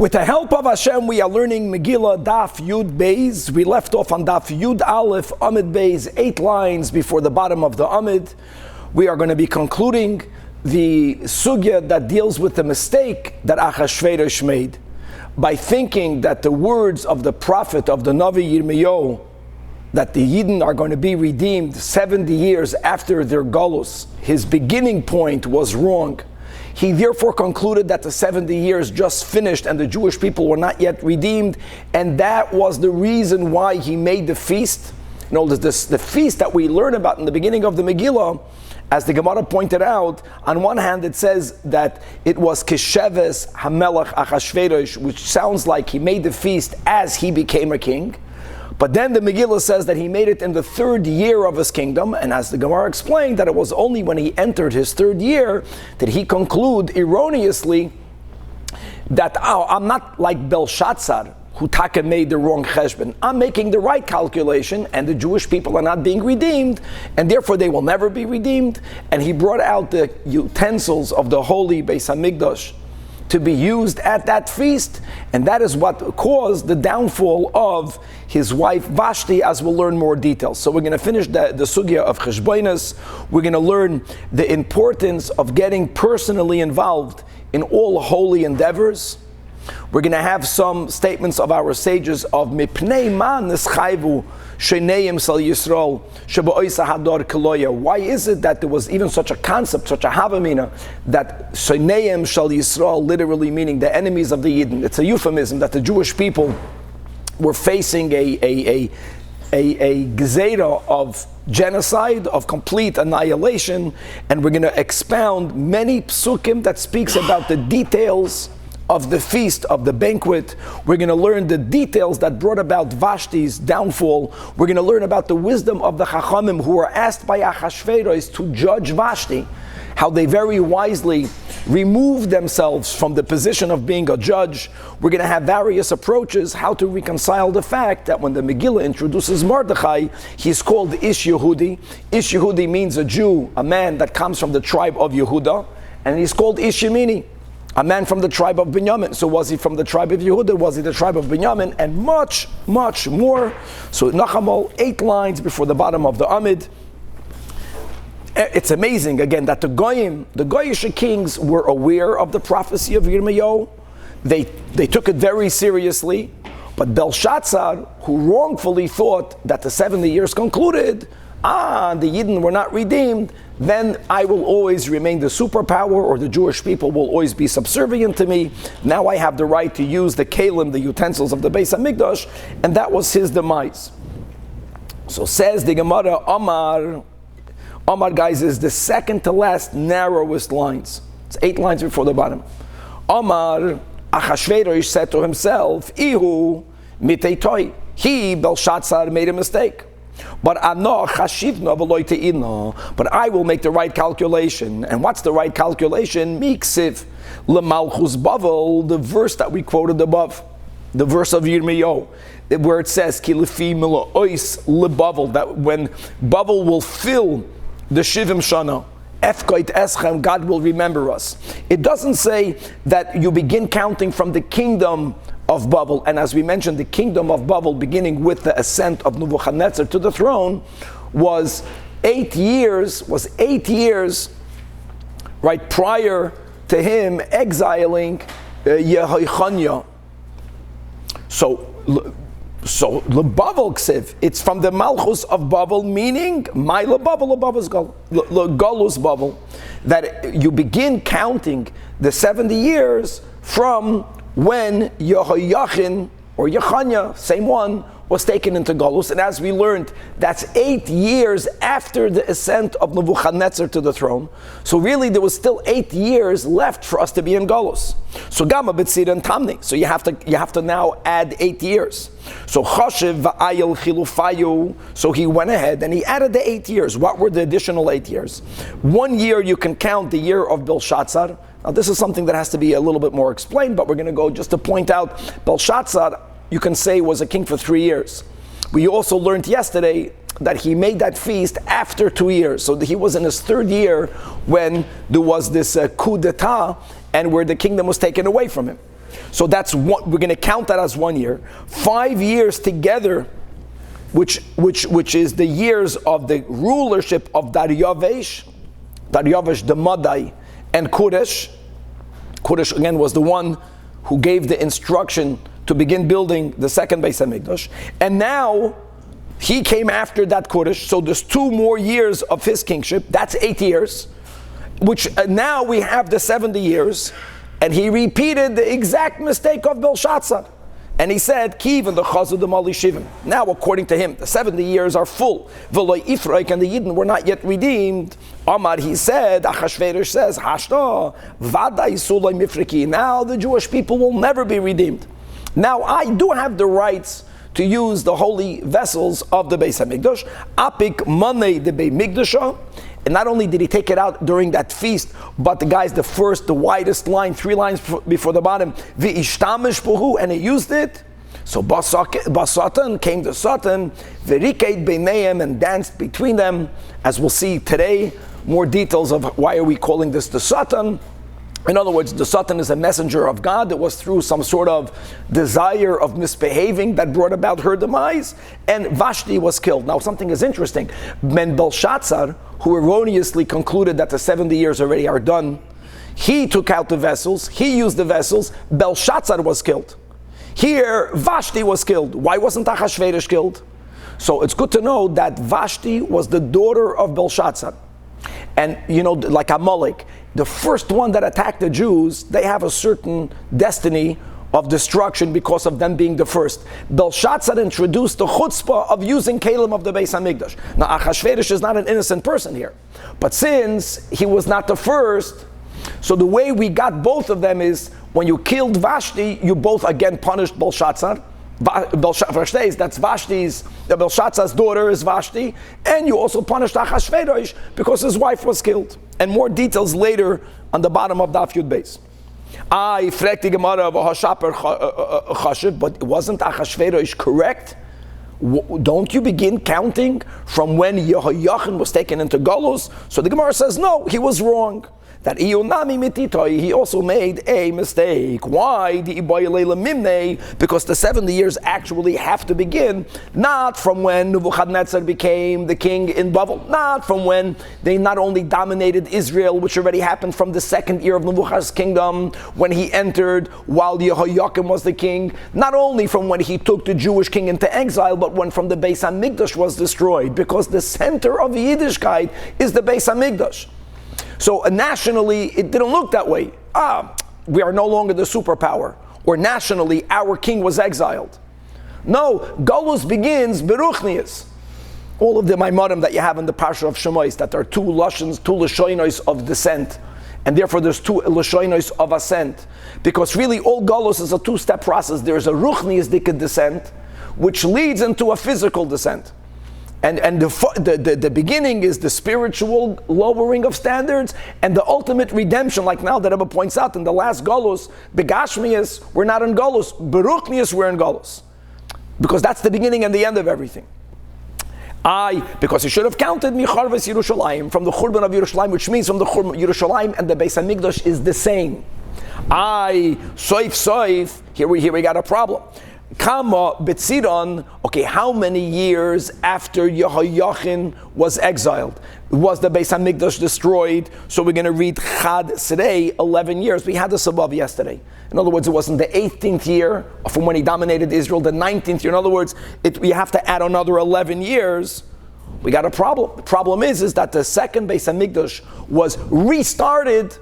With the help of Hashem, we are learning Megila Daf Yud Beis. We left off on Daf Yud Aleph Amid Beis, 8 lines before the bottom of the Amid. We are going to be concluding the sugya that deals with the mistake that Achashverosh made by thinking that the words of the prophet of the Navi Yirmiyahu, that the Yidden are going to be redeemed 70 years after their galus, his beginning point was wrong. He therefore concluded that the 70 years just finished and the Jewish people were not yet redeemed, and that was the reason why he made the feast. You know, the feast that we learn about in the beginning of the Megillah, as the Gemara pointed out, on one hand it says that it was Kisheves Hamelach Achashverosh, which sounds like he made the feast as he became a king. But then the Megillah says that he made it in the 3rd year of his kingdom, and as the Gemara explained, that it was only when he entered his 3rd year that he concluded erroneously that, I'm not like Belshazzar, who Taka made the wrong cheshbon. I'm making the right calculation, and the Jewish people are not being redeemed, and therefore they will never be redeemed. And he brought out the utensils of the holy Beis HaMikdash to be used at that feast, and that is what caused the downfall of his wife Vashti, as we'll learn more details. So we're going to finish the sugya of cheshbonos. We're going to learn the importance of getting personally involved in all holy endeavors. We're going to have some statements of our sages of mipnei ma neschayvu sheneim sal Yisrael sheba'oisa hador keloya. Why is it that there was even such a concept, such a havamina, that sheneim shal Yisrael, literally meaning the enemies of the Yidden? It's a euphemism that the Jewish people were facing a gezerah of genocide, of complete annihilation, and we're going to expound many psukim that speaks about the details of the feast, of the banquet. We're going to learn the details that brought about Vashti's downfall. We're going to learn about the wisdom of the Chachamim who were asked by Achashverosh to judge Vashti, how they very wisely removed themselves from the position of being a judge. We're going to have various approaches how to reconcile the fact that when the Megillah introduces Mordechay, he's called Ish Yehudi. Ish Yehudi means a Jew, a man that comes from the tribe of Yehuda, and he's called Ish Yemini, a man from the tribe of Binyamin. So was he from the tribe of Yehuda? Was he the tribe of Binyamin? And much, much more. So Nachamol, 8 lines before the bottom of the Amid. It's amazing, again, that the Goyish kings were aware of the prophecy of Yirmiyahu. They took it very seriously. But Belshazzar, who wrongfully thought that the 70 years concluded, the Yidden were not redeemed, then I will always remain the superpower, or the Jewish people will always be subservient to me. Now I have the right to use the kalim, the utensils of the Beis HaMikdash, and that was his demise. So says the Gemara, Omar, guys, is the second to last narrowest lines. It's 8 lines before the bottom. Omar, Achashverosh said to himself, Ihu mitei, he, Belshazzar, made a mistake. But I will make the right calculation. And what's the right calculation? Miksiv lemalchus bavel, the verse that we quoted above, the verse of Yirmiyahu, where it says kilefi milois lebavel, that when Bavel will fill the Shivim Shana, Efkoit Eschem, God will remember us. It doesn't say that you begin counting from the kingdom of Bavel, and as we mentioned, the kingdom of Bavel, beginning with the ascent of Nebuchadnezzar to the throne, was 8 years, right prior to him exiling Yehoichanya. So Bavel Ksiv, it's from the Malchus of Bavel, meaning my Bavel, Bavel's Galus Bavel, that you begin counting the 70 years from when Yehoiachin, or Yechanya, same one, was taken into Galus. And as we learned, that's 8 years after the ascent of Nebuchadnezzar to the throne. So really there was still 8 years left for us to be in Galus. So Gama B'tzir and Tamni. So you have to now add 8 years. So Choshev V'ayel Chilufayu. So he went ahead and he added the 8 years. What were the additional 8 years? 1 year you can count the year of Belshazzar. Now this is something that has to be a little bit more explained, but we're going to go just to point out Belshazzar, you can say, was a king for 3 years. We also learned yesterday that he made that feast after 2 years. So he was in his 3rd year when there was this coup d'etat and where the kingdom was taken away from him. So that's one, we're going to count that as 1 year. 5 years together, which is the years of the rulership of Daryavesh, the Madai, and Koresh. Koresh again was the one who gave the instruction to begin building the second Beis HaMikdash. And now he came after that Koresh, so there's 2 more years of his kingship. That's 8 years, which now we have the 70 years. And he repeated the exact mistake of Belshazzar. And he said, Kiv and the Chazud Mali Shivim. Now, according to him, the 70 years are full. V'loi Ifraik and the Yidden were not yet redeemed. Amar, he said, Achashverosh says, Hashta, Vadai Sulai Mifriki. Now the Jewish people will never be redeemed. Now, I do have the rights to use the holy vessels of the Beis HaMikdash. Apik Monei the Beis Mikdasha. And not only did he take it out during that feast, but the widest line, 3 lines before the bottom, v'ishtamish buhu, and he used it. So Basatan came to Satan, v'rikait beineim, and danced between them. As we'll see today, more details of why are we calling this the Satan. In other words, the Satan is a messenger of God. It was through some sort of desire of misbehaving that brought about her demise, and Vashti was killed. Now, something is interesting. When Belshazzar, who erroneously concluded that the 70 years already are done, he took out the vessels, he used the vessels, Belshazzar was killed. Here, Vashti was killed. Why wasn't Achashverosh killed? So it's good to know that Vashti was the daughter of Belshazzar. And, like Amalek, the first one that attacked the Jews, they have a certain destiny of destruction because of them being the first. Belshazzar introduced the chutzpah of using Kalim of the Beis HaMikdash. Now, Achashverosh is not an innocent person here. But since he was not the first, so the way we got both of them is, when you killed Vashti, you both again punished Belshazzar. That's Belshazzar's daughter is Vashti, and you also punished Achashverosh because his wife was killed. And more details later on the bottom of Daf Yud Beis. But wasn't Achashverosh correct? Don't you begin counting from when Yehoiachin was taken into Galus? So the Gemara says, no, he was wrong. That he also made a mistake. Why? Because the 70 years actually have to begin not from when Nebuchadnezzar became the king in Babel, not from when they not only dominated Israel, which already happened from the 2nd year of Nebuchadnezzar's kingdom, when he entered while Yehoiakim was the king, not only from when he took the Jewish king into exile, but when from the Beis HaMikdash was destroyed, because the center of Yiddishkeit is the Beis HaMikdash. So nationally, it didn't look that way. We are no longer the superpower. Or nationally, our king was exiled. No, Galus begins Beruchnius. All of the Maimorim that you have in the Parsha of Shemais, that there are 2 Lashons, 2 Lashonos of descent. And therefore there's 2 Lashonos of ascent. Because really all Galus is a 2-step process. There's a Ruchnius descent, which leads into a physical descent. And the beginning is the spiritual lowering of standards, and the ultimate redemption, like now that Rebbe points out in the last Galus, Begashmias, we're not in Galus, Beruchnius, we're in Galus. Because that's the beginning and the end of everything. Because he should have counted Micharves Yerushalayim, from the Churban of Yerushalayim, which means from the Churban Yerushalayim and the Beis HaMikdash is the same. Soif, here we got a problem. Kama Betziron, okay, how many years after Yehoiachin was exiled was the Beis HaMikdash destroyed? So we're going to read Chad Srei, 11 years. We had this above yesterday. In other words, it wasn't the 18th year from when he dominated Israel, the 19th year. In other words, we have to add another 11 years. We got a problem. The problem is that the second Beis HaMikdash was restarted,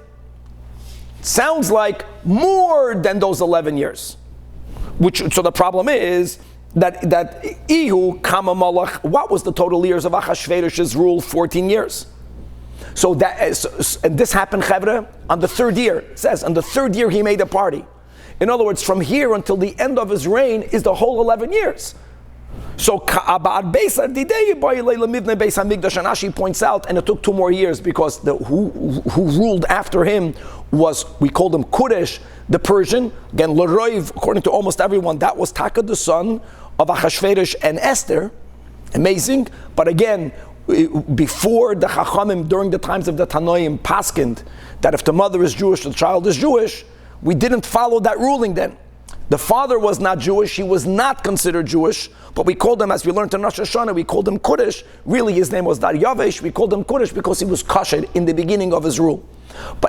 sounds like more than those 11 years. So the problem is that Ihu Kama Malach, what was the total years of Achashverosh's rule? 14 years. So and this happened, Chevre, on the 3rd year. It says, on the 3rd year he made a party. In other words, from here until the end of his reign is the whole 11 years. So Ashi points out, and it took 2 more years because who ruled after him was, we called him Koresh, the Persian. Again, Leroiv, according to almost everyone, that was Taka, the son of Achashverosh and Esther. Amazing. But again, before the Chachamim, during the times of the Tanoim, paskind that if the mother is Jewish, the child is Jewish, we didn't follow that ruling then. The father was not Jewish, he was not considered Jewish, but we called him, as we learned in Rosh Hashanah, we called him Kodesh. Really his name was Daryavesh, we called him Kodesh because he was kosher in the beginning of his rule.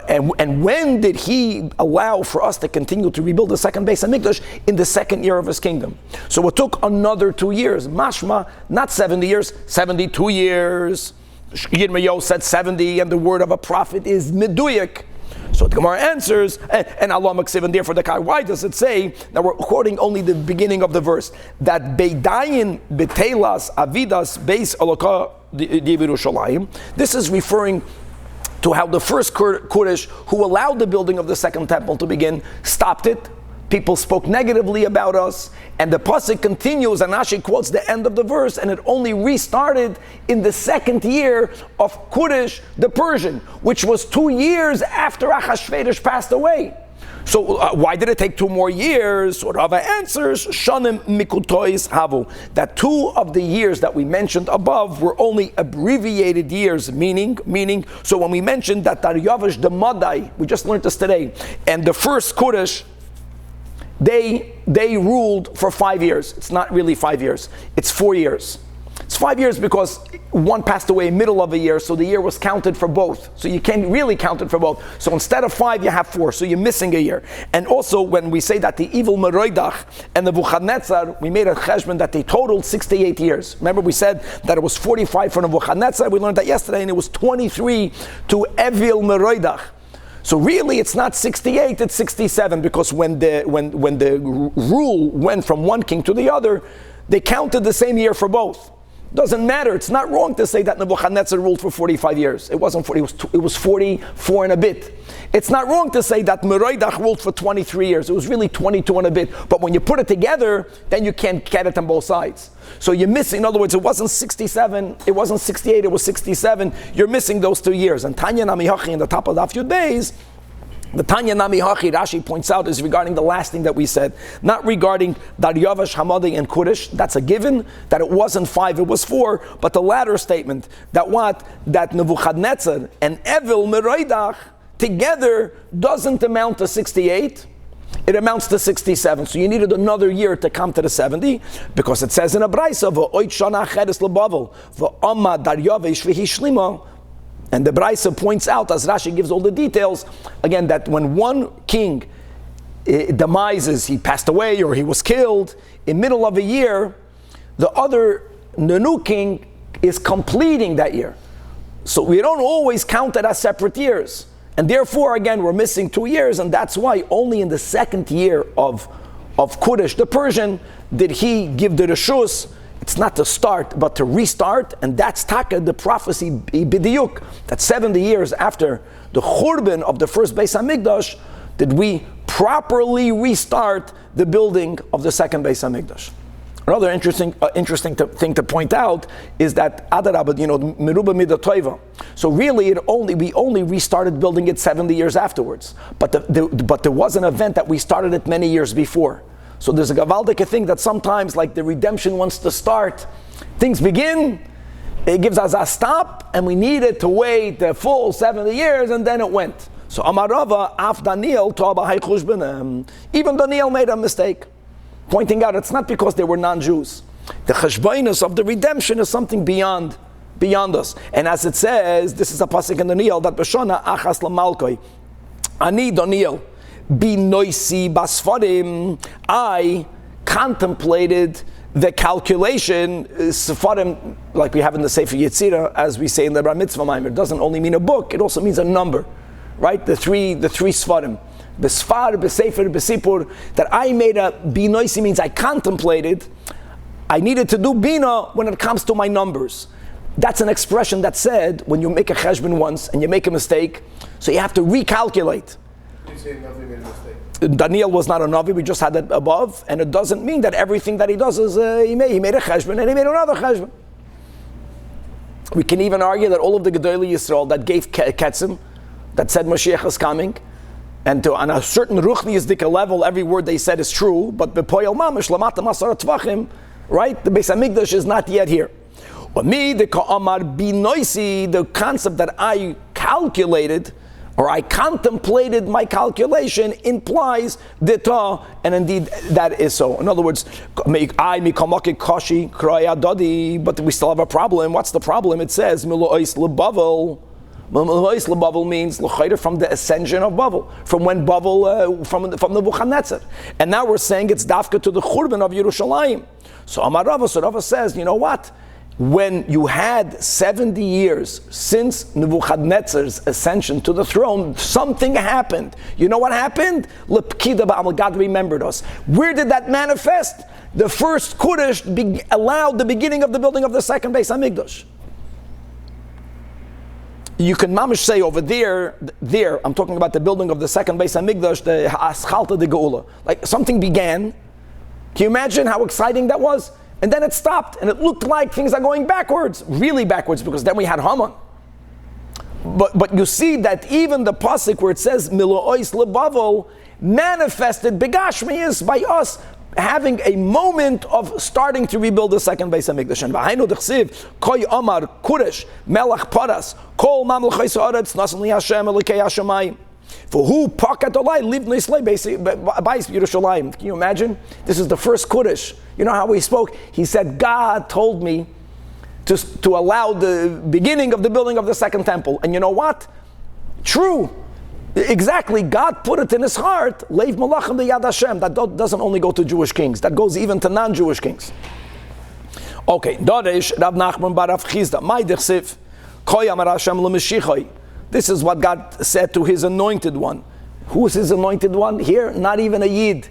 And when did he allow for us to continue to rebuild the second Beis HaMikdash? In the second year of his kingdom. So it took another 2 years. Mashma, not 70 years, 72 years. Yirmiyahu said 70, and the word of a prophet is Meduyak. So the Gemara answers, and Allah Maksiv, and therefore the Kai, why does it say, now we're quoting only the beginning of the verse, that Beidayin Betelas Avidas Beis Eloka Yerushalayim. This is referring to how the first Kodesh, who allowed the building of the second temple to begin, stopped it. People spoke negatively about us, and the pasuk continues, and Rashi quotes the end of the verse, and it only restarted in the second year of Kodesh the Persian, which was 2 years after Achashverosh passed away. So why did it take 2 more years? So Rava answers, Shanim Mikutois Havu, that 2 of the years that we mentioned above were only abbreviated years, meaning, so when we mentioned that Daryavesh the Madai, we just learned this today, and the first Kodesh, they ruled for 5 years. It's not really 5 years, it's 4 years. It's 5 years because one passed away in the middle of a year, so the year was counted for both. So you can't really count it for both. So instead of 5, you have 4, so you're missing a year. And also, when we say that the evil Meroidach and the Nebuchadnezzar, we made a cheshbon that they totaled 68 years. Remember, we said that it was 45 for Nebuchadnezzar. We learned that yesterday, and it was 23 to Evil Meroidach. So really, it's not 68; it's 67, because when the rule went from one king to the other, they counted the same year for both. Doesn't matter. It's not wrong to say that Nebuchadnezzar ruled for 45 years. It wasn't 40. It was 44 and a bit. It's not wrong to say that Meroidach ruled for 23 years. It was really 22 and a bit. But when you put it together, then you can't get it on both sides. So you're missing. In other words, it wasn't 67. It wasn't 68. It was 67. You're missing those 2 years. And Tanya Namihachi in the top of the few days. The Tanya Namihachi, Rashi points out, is regarding the last thing that we said, not regarding Daryavesh, Hamadi, and Kodesh. That's a given, that it wasn't 5, it was 4, but the latter statement, that Nebuchadnezzar and Evil Meroidach together doesn't amount to 68, it amounts to 67. So you needed another year to come to the 70, because it says in a Braisa, V'oit shana cheres lebavel, v'amma Daryavesh v'hishlima. And the Braisa points out, as Rashi gives all the details, again, that when one king demises, he passed away or he was killed, in middle of a year, the new king is completing that year. So we don't always count it as separate years. And therefore, again, we're missing 2 years, and that's why only in the second year of Kodesh, the Persian, did he give the Reshus. It's not to start, but to restart, and that's Taka, the prophecy, Bidiyuk, that 70 years after the Churban of the first Beis HaMikdash, did we properly restart the building of the second Beis HaMikdash. Another interesting thing to point out is that Adarabah, Meruba Mida Toiva. So really, we only restarted building it 70 years afterwards. But there was an event that we started it many years before. So there's a Gavaldike thing that sometimes, like the redemption wants to start, things begin, it gives us a stop, and we needed to wait the full 70 years, and then it went. So Amarava, Af Daniel, even Daniel made a mistake, pointing out it's not because they were non-Jews. The cheshbonus of the redemption is something beyond us. And as it says, this is a pasuk in Daniel, that B'shana achas lamalkoi, Ani Daniel, Be noisy basfarim. I contemplated the calculation, Sefarim, like we have in the Sefer Yetzirah, as we say in the Bar Mitzvah Maimer. It doesn't only mean a book, it also means a number, right? The three Sfarim. Besfar, Besefer, Besipur, that I made a binoisi means I contemplated. I needed to do bina when it comes to my numbers. That's an expression that said when you make a cheshbon once and you make a mistake, so you have to recalculate. You say Navi made a mistake. Daniel was not a Navi, we just had that above, and it doesn't mean that everything that he does is he made a cheshbon and he made another cheshbon. We can even argue that all of the Gedolei Yisrael that gave ketzim, that said Mashiach is coming, and on a certain ruchni yizdika level, every word they said is true, but bepoyel mamish lamata masar tvachim, right? The Beis Hamikdash is not yet here. Or me, the ka'amar binoisi, the concept that I calculated, or I contemplated my calculation implies dita, and indeed that is so. In other words, but we still have a problem. What's the problem? It says milois lebavel. Milois lebavel means from the ascension of Bavel, from when Bavel from the Nebuchadnezzar, and now we're saying it's dafka to the Churban of Yerushalayim. So Amar Rava, so Rava says, you know what? When you had 70 years since Nebuchadnezzar's ascension to the throne, something happened. You know what happened? God remembered us. Where did that manifest? The first Kodesh allowed the beginning of the building of the second Beis Hamikdash. You can mamish say over there, I'm talking about the building of the second Beis Hamikdash, the Aschalta de Geula. Like something began. Can you imagine how exciting that was? And then it stopped, and it looked like things are going backwards, really backwards, because then we had Haman. But you see that even the pasuk where it says Milois lebavel manifested begashmius by us having a moment of starting to rebuild the second Beis Hamikdash. And v'hainu d'chsiv koy Amar Kuresh Melach Paras Kol Mamlechos Haaretz Nasan Li Hashem Elokei Hashamayim. For who pocket olai lived nislei by Yerushalayim. Can you imagine? This is the first Kodesh. You know how he spoke? He said, God told me to allow the beginning of the building of the second temple. And you know what? True. Exactly. God put it in his heart. Leiv malachim b'yad Hashem. That doesn't only go to Jewish kings. That goes even to non-Jewish kings. Okay. Doresh Rav Nachman bar Rav Chizda. Mai dechsiv. Koy amar Hashem l'mashichai. This is what God said to his anointed one. Who is his anointed one? Here, not even a Yid.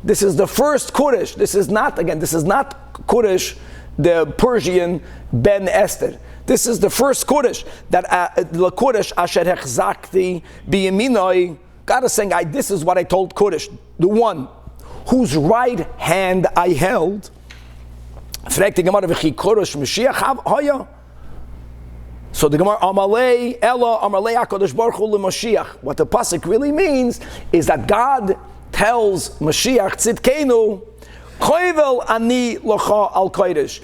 This is the first Kodesh. This is not Kodesh, the Persian Ben Esther. This is the first Kodesh that the Kodesh asher hechzakti biyaminoi. God is saying, this is what I told Kodesh, the one whose right hand I held. Fragt die Gemara v'chi Kodesh Mashiach haya. So the Gemara Amalei Ella Amalei HaKadosh Baruch Hu LeMashiach. What the pasuk really means is that God tells Mashiach Tzidkenu Choyvel Ani Locha Al Kodesh.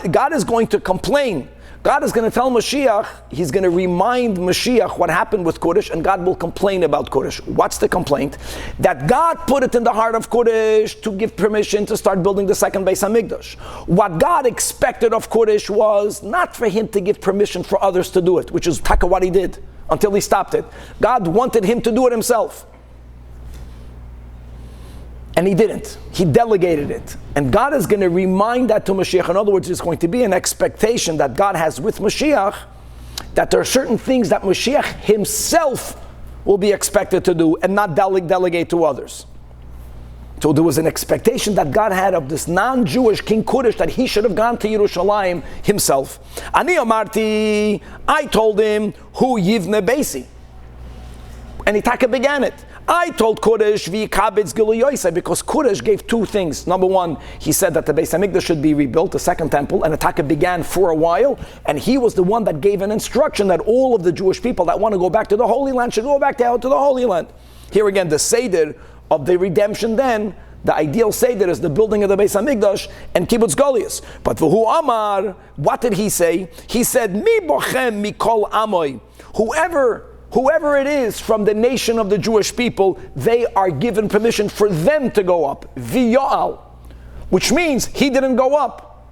God is going to complain. God is going to tell Mashiach, he's going to remind Mashiach what happened with Kodesh, and God will complain about Kodesh. What's the complaint? That God put it in the heart of Kodesh to give permission to start building the second Beis Hamikdash. What God expected of Kodesh was not for him to give permission for others to do it, which is taka what he did, until he stopped it. God wanted him to do it himself. And he didn't. He delegated it. And God is going to remind that to Mashiach. In other words, there's going to be an expectation that God has with Mashiach, that there are certain things that Mashiach himself will be expected to do and not delegate to others. So there was an expectation that God had of this non-Jewish King Kodesh that he should have gone to Yerushalayim himself. Ani amarti, I told him, Hu yivne beisi. And Itaka began it. I told Kodesh v'yikabetz giluyoisei, because Kodesh gave two things. Number one, he said that the Beis Hamikdash should be rebuilt, the second temple, and Itaka began for a while, and he was the one that gave an instruction that all of the Jewish people that want to go back to the Holy Land should go back to the Holy Land. Here again, the Seder of the redemption then, the ideal Seder is the building of the Beis Hamikdash and Kibbutz Goliath. But v'hu amar, what did he say? He said, Mi bochem mikol amoy, Whoever it is from the nation of the Jewish people, they are given permission for them to go up. V'yo'al, which means he didn't go up.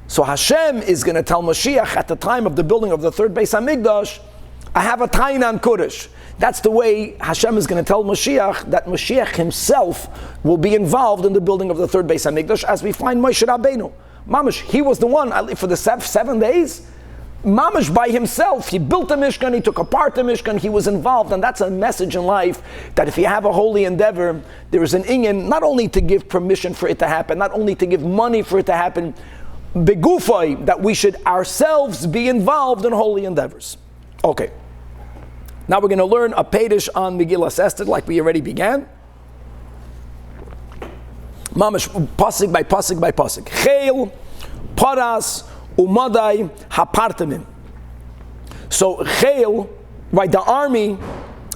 So Hashem is going to tell Mashiach at the time of the building of the third Beis Hamikdash, I have a tainan Kodesh. That's the way Hashem is going to tell Mashiach that Mashiach himself will be involved in the building of the third Beis Hamikdash, as we find Moshe Rabbeinu. Mamash, he was the one for the 7 days. Mamash by himself, he built a Mishkan, he took apart the Mishkan, he was involved, and that's a message in life that if you have a holy endeavor, there is an inyan not only to give permission for it to happen, not only to give money for it to happen, begufay, that we should ourselves be involved in holy endeavors. Okay, now we're going to learn a Pedish on Megillah Esther like we already began. Mamash, pasuk by pasuk by pasuk. Cheil, paras, umadai hapartamim. So Cheil, right, the army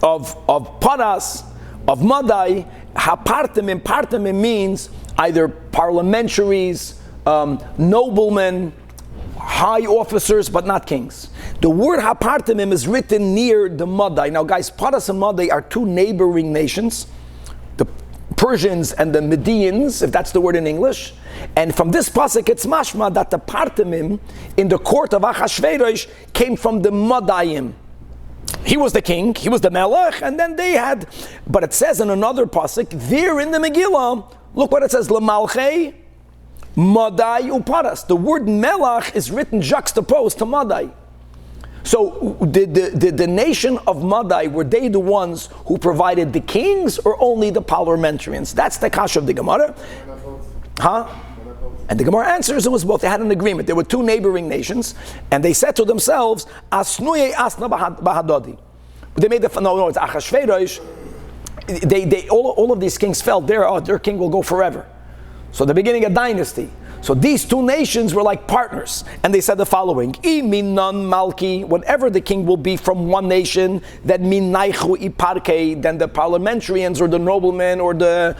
of Paras, of Madai, hapartamim. Partamim means either parliamentaries, noblemen, high officers, but not kings. The word Hapartimim is written near the Madai. Now guys, Paras and Madai are two neighboring nations, the Persians and the Medians, if that's the word in English. And from this pasuk, it's mashma that the Partimim in the court of Achashverosh came from the Madayim. He was the king, he was the melech, and then they had, but it says in another pasuk, there in the Megillah, look what it says, L'malchei, Madai uparas. The word melech is written juxtaposed to Madai. So the nation of Madai, were they the ones who provided the kings or only the parliamentarians? That's the kasha of the Gemara. Huh? And the Gemara answers it was both. They had an agreement. There were two neighboring nations, and they said to themselves, Asnuye asna bahadodi. They made it's Achashverosh. All of these kings felt their king will go forever. So the beginning of dynasty. So these two nations were like partners, and they said the following: Iminan Malki, whenever the king will be from one nation, that Minaichu Iparke, then the parliamentarians or the noblemen or the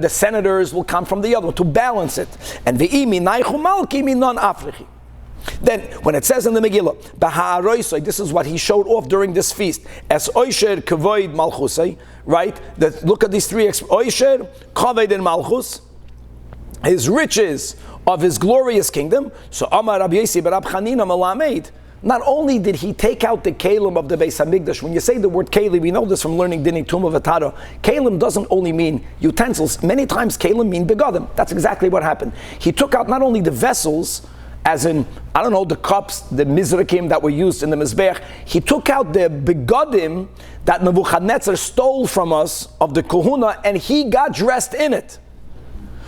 senators will come from the other to balance it. And the Minaichu Malki Minan Afriki. Then, when it says in the Megillah, Baha'aroisai, this is what he showed off during this feast. As Oisher Kavoid Malchusai, right? Look at these three: Oisher, Kavoid and Malchus, his riches of his glorious kingdom. So Amar Rabbi Yossi bar Rab Chanina Malamed, not only did he take out the kelim of the Beis Hamikdash. When you say the word kelim, we know this from learning Dinei Tumah V'Tara. Kelim doesn't only mean utensils. Many times kelim mean begadim. That's exactly what happened. He took out not only the vessels, as in, I don't know, the cups, the mizrakim that were used in the mizbech. He took out the begadim that Nebuchadnezzar stole from us of the kahuna, and he got dressed in it.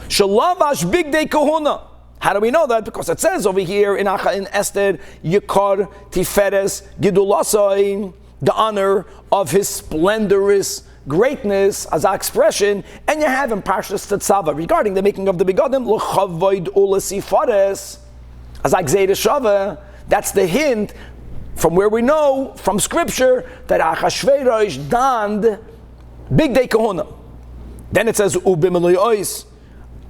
Shalavash big day kahuna. How do we know that? Because it says over here in Esther, Yikar Tiferes Gidulasai, the honor of his splendorous greatness as an expression, and you have in Parshas Tetzava regarding the making of the begadim, L'chavoid ulasifares, as Agzeir Shava. That's the hint from where we know from Scripture that Achashverosh donned big day kahuna. Then it says Ubimilois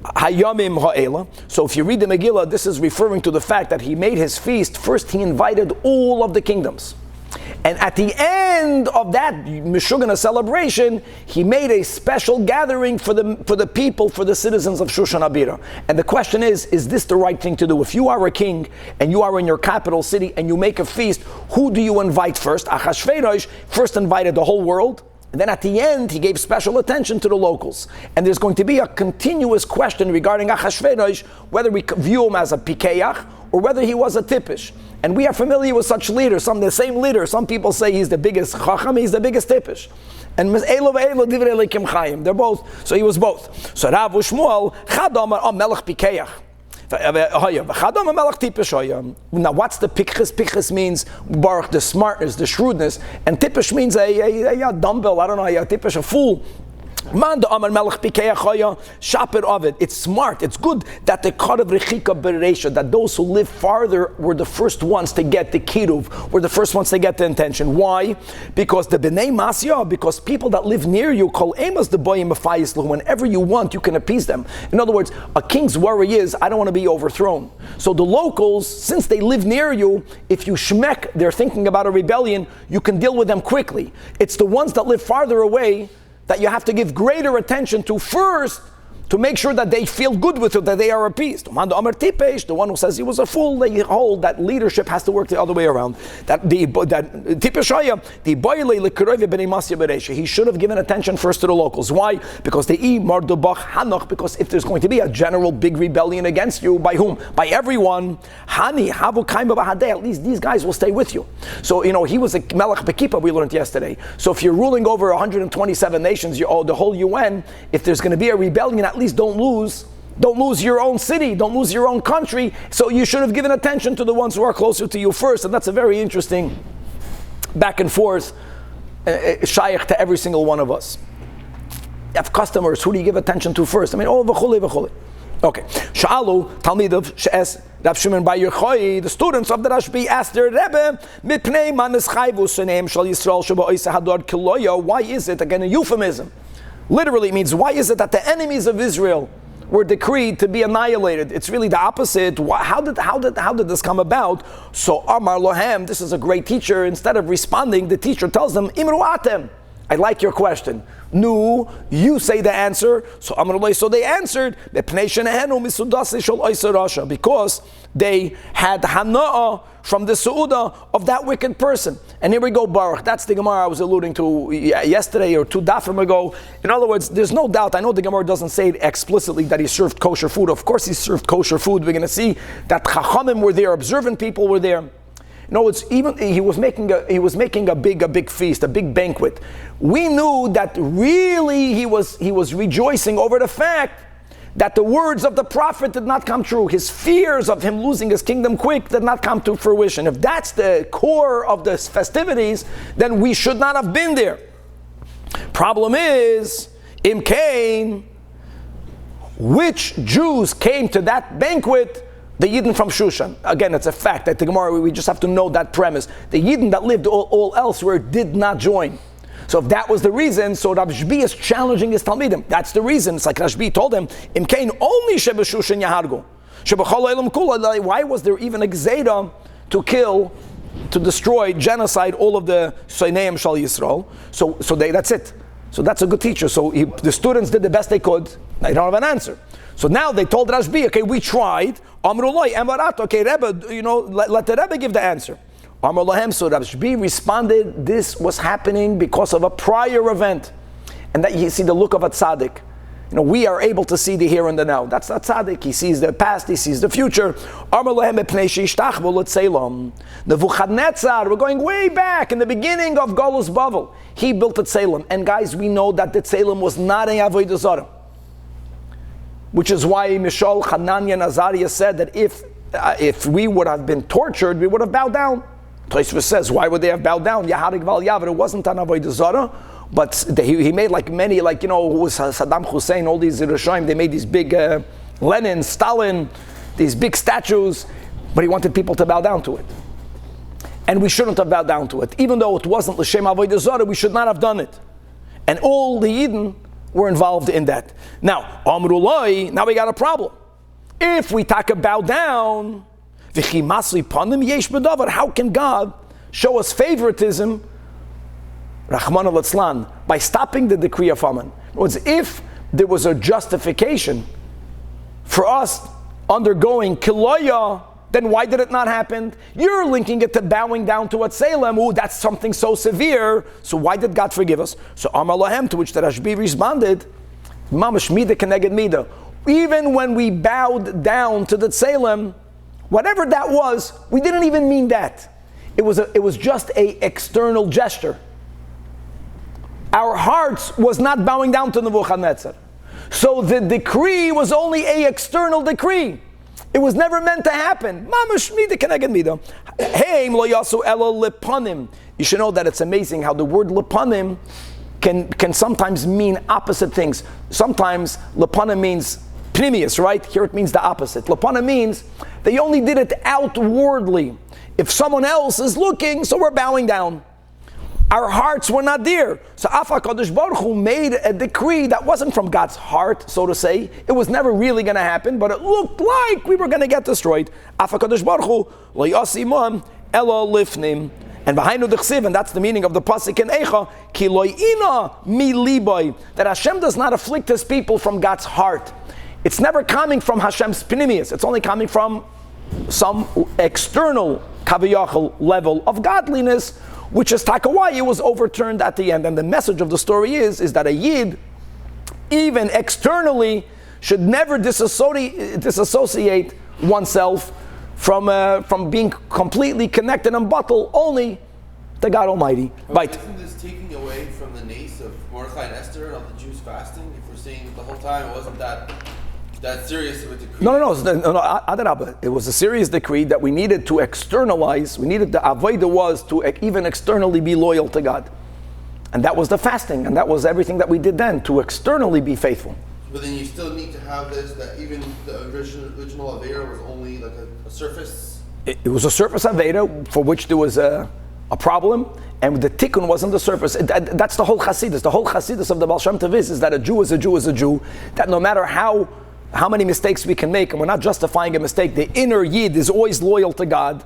Hayamim Ha'ela. So if you read the Megillah, this is referring to the fact that he made his feast. First, he invited all of the kingdoms. And at the end of that Meshugana celebration, he made a special gathering for the people, for the citizens of Shushan Abira. And the question is this the right thing to do? If you are a king and you are in your capital city and you make a feast, who do you invite first? Achashverosh first invited the whole world. And then at the end, he gave special attention to the locals. And there's going to be a continuous question regarding Achashverosh, whether we view him as a Pikeach or whether he was a Tippish. And we are familiar with such leaders, the same leader. Some people say he's the biggest Chacham, he's the biggest Tippish. And they're both, so he was both. So Rav Shmuel, Chadamar, Melech Pikeach. Now what's the pichas? Pichas means baruch, the smartness, the shrewdness, and tippish means a dumbbell, I don't know, a tippish, a fool. Shapir of it. It's smart, it's good that the Karav Rechika Bereisha, that those who live farther were the first ones to get the kiruv, were the first ones to get the intention. Why? Because the B'nai Masya, because people that live near you, call Amos the boy whenever you want, you can appease them. In other words, a king's worry is, I don't want to be overthrown. So the locals, since they live near you, if you shmek, they're thinking about a rebellion, you can deal with them quickly. It's the ones that live farther away that you have to give greater attention to first, to make sure that they feel good with it, that they are appeased. The one who says he was a fool, they hold that leadership has to work the other way around. He should have given attention first to the locals. Why? Because because if there's going to be a general big rebellion against you, by whom? By everyone. At least these guys will stay with you. So, he was a Melech Bekipa, we learned yesterday. So if you're ruling over 127 nations, the whole UN, if there's going to be a rebellion, at least don't lose your own city, don't lose your own country. So you should have given attention to the ones who are closer to you first. And that's a very interesting back and forth shaykh to every single one of us. You have customers, who do you give attention to first? V'chuli. Okay. Sha'alu, Talmidav, She'es, Rav Shimon Bar Yochai, the students of the Rashbi asked their Rebbe, Mipnei manis chayvu sheneim shal Yisrael sheba oisa hador kiloya. Why is it, again a euphemism, literally means, why is it that the enemies of Israel were decreed to be annihilated. It's really the opposite. How did this come about? So Amar Lohem, this is a great teacher. Instead of responding, the teacher tells them, Imru Atem. I like your question. No, you say the answer. So they answered, because they had hana'ah from the su'udah of that wicked person. And here we go, Baruch. That's the Gemara I was alluding to yesterday or 2 dafim ago. In other words, there's no doubt, I know the Gemara doesn't say it explicitly that he served kosher food. Of course he served kosher food. We're going to see that chachamim were there, observant people were there. No, it's even he was making a big feast, a big banquet. We knew that really he was rejoicing over the fact that the words of the prophet did not come true. His fears of him losing his kingdom quick did not come to fruition. If that's the core of the festivities, then we should not have been there. Problem is, Im Kain, which Jews came to that banquet? The Yidden from Shushan. Again, it's a fact. At the Gemara, we just have to know that premise. The Yidden that lived all elsewhere did not join. So if that was the reason, so Rav Shbi is challenging his Talmidim. That's the reason. It's like Rav Shbi told him, Im Kain only Sheba Shushan Yahargo. Why was there even a Gzeida to kill, to destroy, genocide all of the Soineim Shal Yisrael? So that's it. So that's a good teacher. So the students did the best they could. They don't have an answer. So now they told Rashbi, okay, we tried. Amrullah, Emarat, okay, Rebbe, let the Rebbe give the answer. Amrulahem, so Rashbi responded, this was happening because of a prior event. And that you see the look of a tzaddik. We are able to see the here and the now. That's not tzaddik. He sees the past, he sees the future. Nebuchadnezzar, we're going way back in the beginning of Golus Bavel. He built a Tzelem. And guys, we know that the Tzelem was not an Avodah Zarah. Which is why Mishal, Hananiah, and Azariah said that if we would have been tortured, we would have bowed down. Tosfos says, why would they have bowed down? Yaharik Val Yavar, it wasn't an Avodah Zarah, but he made like many, who was Saddam Hussein, all these Rishonim, they made these big Lenin, Stalin, these big statues, but he wanted people to bow down to it. And we shouldn't have bowed down to it. Even though it wasn't L'Shem Avodah Zarah, we should not have done it. And all the Yidden were involved in that. Now, Amrullah, now we got a problem. If we take a bow down, how can God show us favoritism, Rahman al-Atzlan, by stopping the decree of Haman? In other words, if there was a justification for us undergoing Kiloya, then why did it not happen? You're linking it to bowing down to Salem. Oh, that's something so severe. So why did God forgive us? So Amar Lahem, to which the Rashbi responded, Mamash Mida Keneged Mida. Even when we bowed down to the Salem, whatever that was, we didn't even mean that. It was just a external gesture. Our hearts was not bowing down to Nebuchadnezzar. So the decree was only a external decree. It was never meant to happen. You should know that it's amazing how the word lepanim can sometimes mean opposite things. Sometimes lepanim means pnimius, right? Here it means the opposite. Lepanim means they only did it outwardly. If someone else is looking, so we're bowing down. Our hearts were not there. So Afa Kadosh Baruch Hu made a decree that wasn't from God's heart, so to say. It was never really going to happen, but it looked like we were going to get destroyed. Afa Kadosh Baruch Hu lo yasimam elo lifnim. And behind the chsiv, and that's the meaning of the pasuk in Eicha, ki lo ina mi liboy, that Hashem does not afflict His people from God's heart. It's never coming from Hashem's pnimius. It's only coming from some external kaviyachal level of godliness, which is takawai, it was overturned at the end. And the message of the story is that a Yid, even externally, should never disassociate oneself from being completely connected and bottled only to God Almighty. But isn't this taking away from the nace of Mordechay and Esther and of the Jews fasting? If we're saying the whole time it wasn't that serious of a decree? No, Adarabah. It was a serious decree that we needed to externalize. We needed, the avodah was to even externally be loyal to God. And that was the fasting, and that was everything that we did then, to externally be faithful. But then you still need to have this, that even the original Avera was only like a surface? It was a surface Avera for which there was a problem, and the tikkun wasn't the surface. That's the whole Hasidus. The whole Hasidus of the Baal Shem Tov is that a Jew is a Jew is a Jew, that no matter how how many mistakes we can make, and we're not justifying a mistake. The inner Yid is always loyal to God.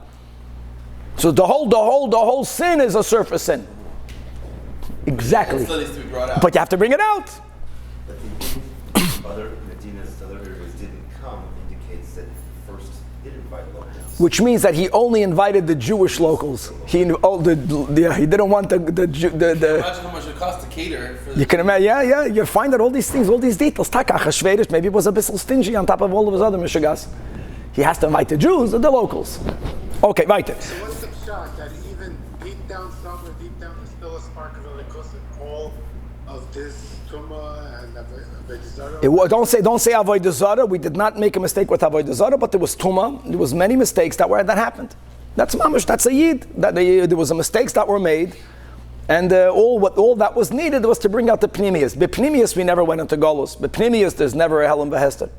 So the whole sin is a surface sin. Exactly. But you have to bring it out. But the other Medina's other areas didn't come indicates that he first did invite locals. Which means that he only invited the Jewish locals. He didn't want the Imagine how much it costs to cater. You can imagine, you find out all these things, all these details. Maybe it was a bit stingy on top of all of his other mishagas. He has to invite the Jews and the locals. Okay, weiter. So what's the shot that even deep down somewhere, deep down, there's still a spark of Elikos in all of this Tumah and Avodah Zarah? Don't say Avodah Zarah. We did not make a mistake with Avodah Zarah, but there was Tumah. There was many mistakes that happened. That's mamash. That's a yid. There was mistakes that were made, and all that was needed was to bring out the pnimius. B'pnimius we never went into Golus. B'pnimius there's never a Helen Behester.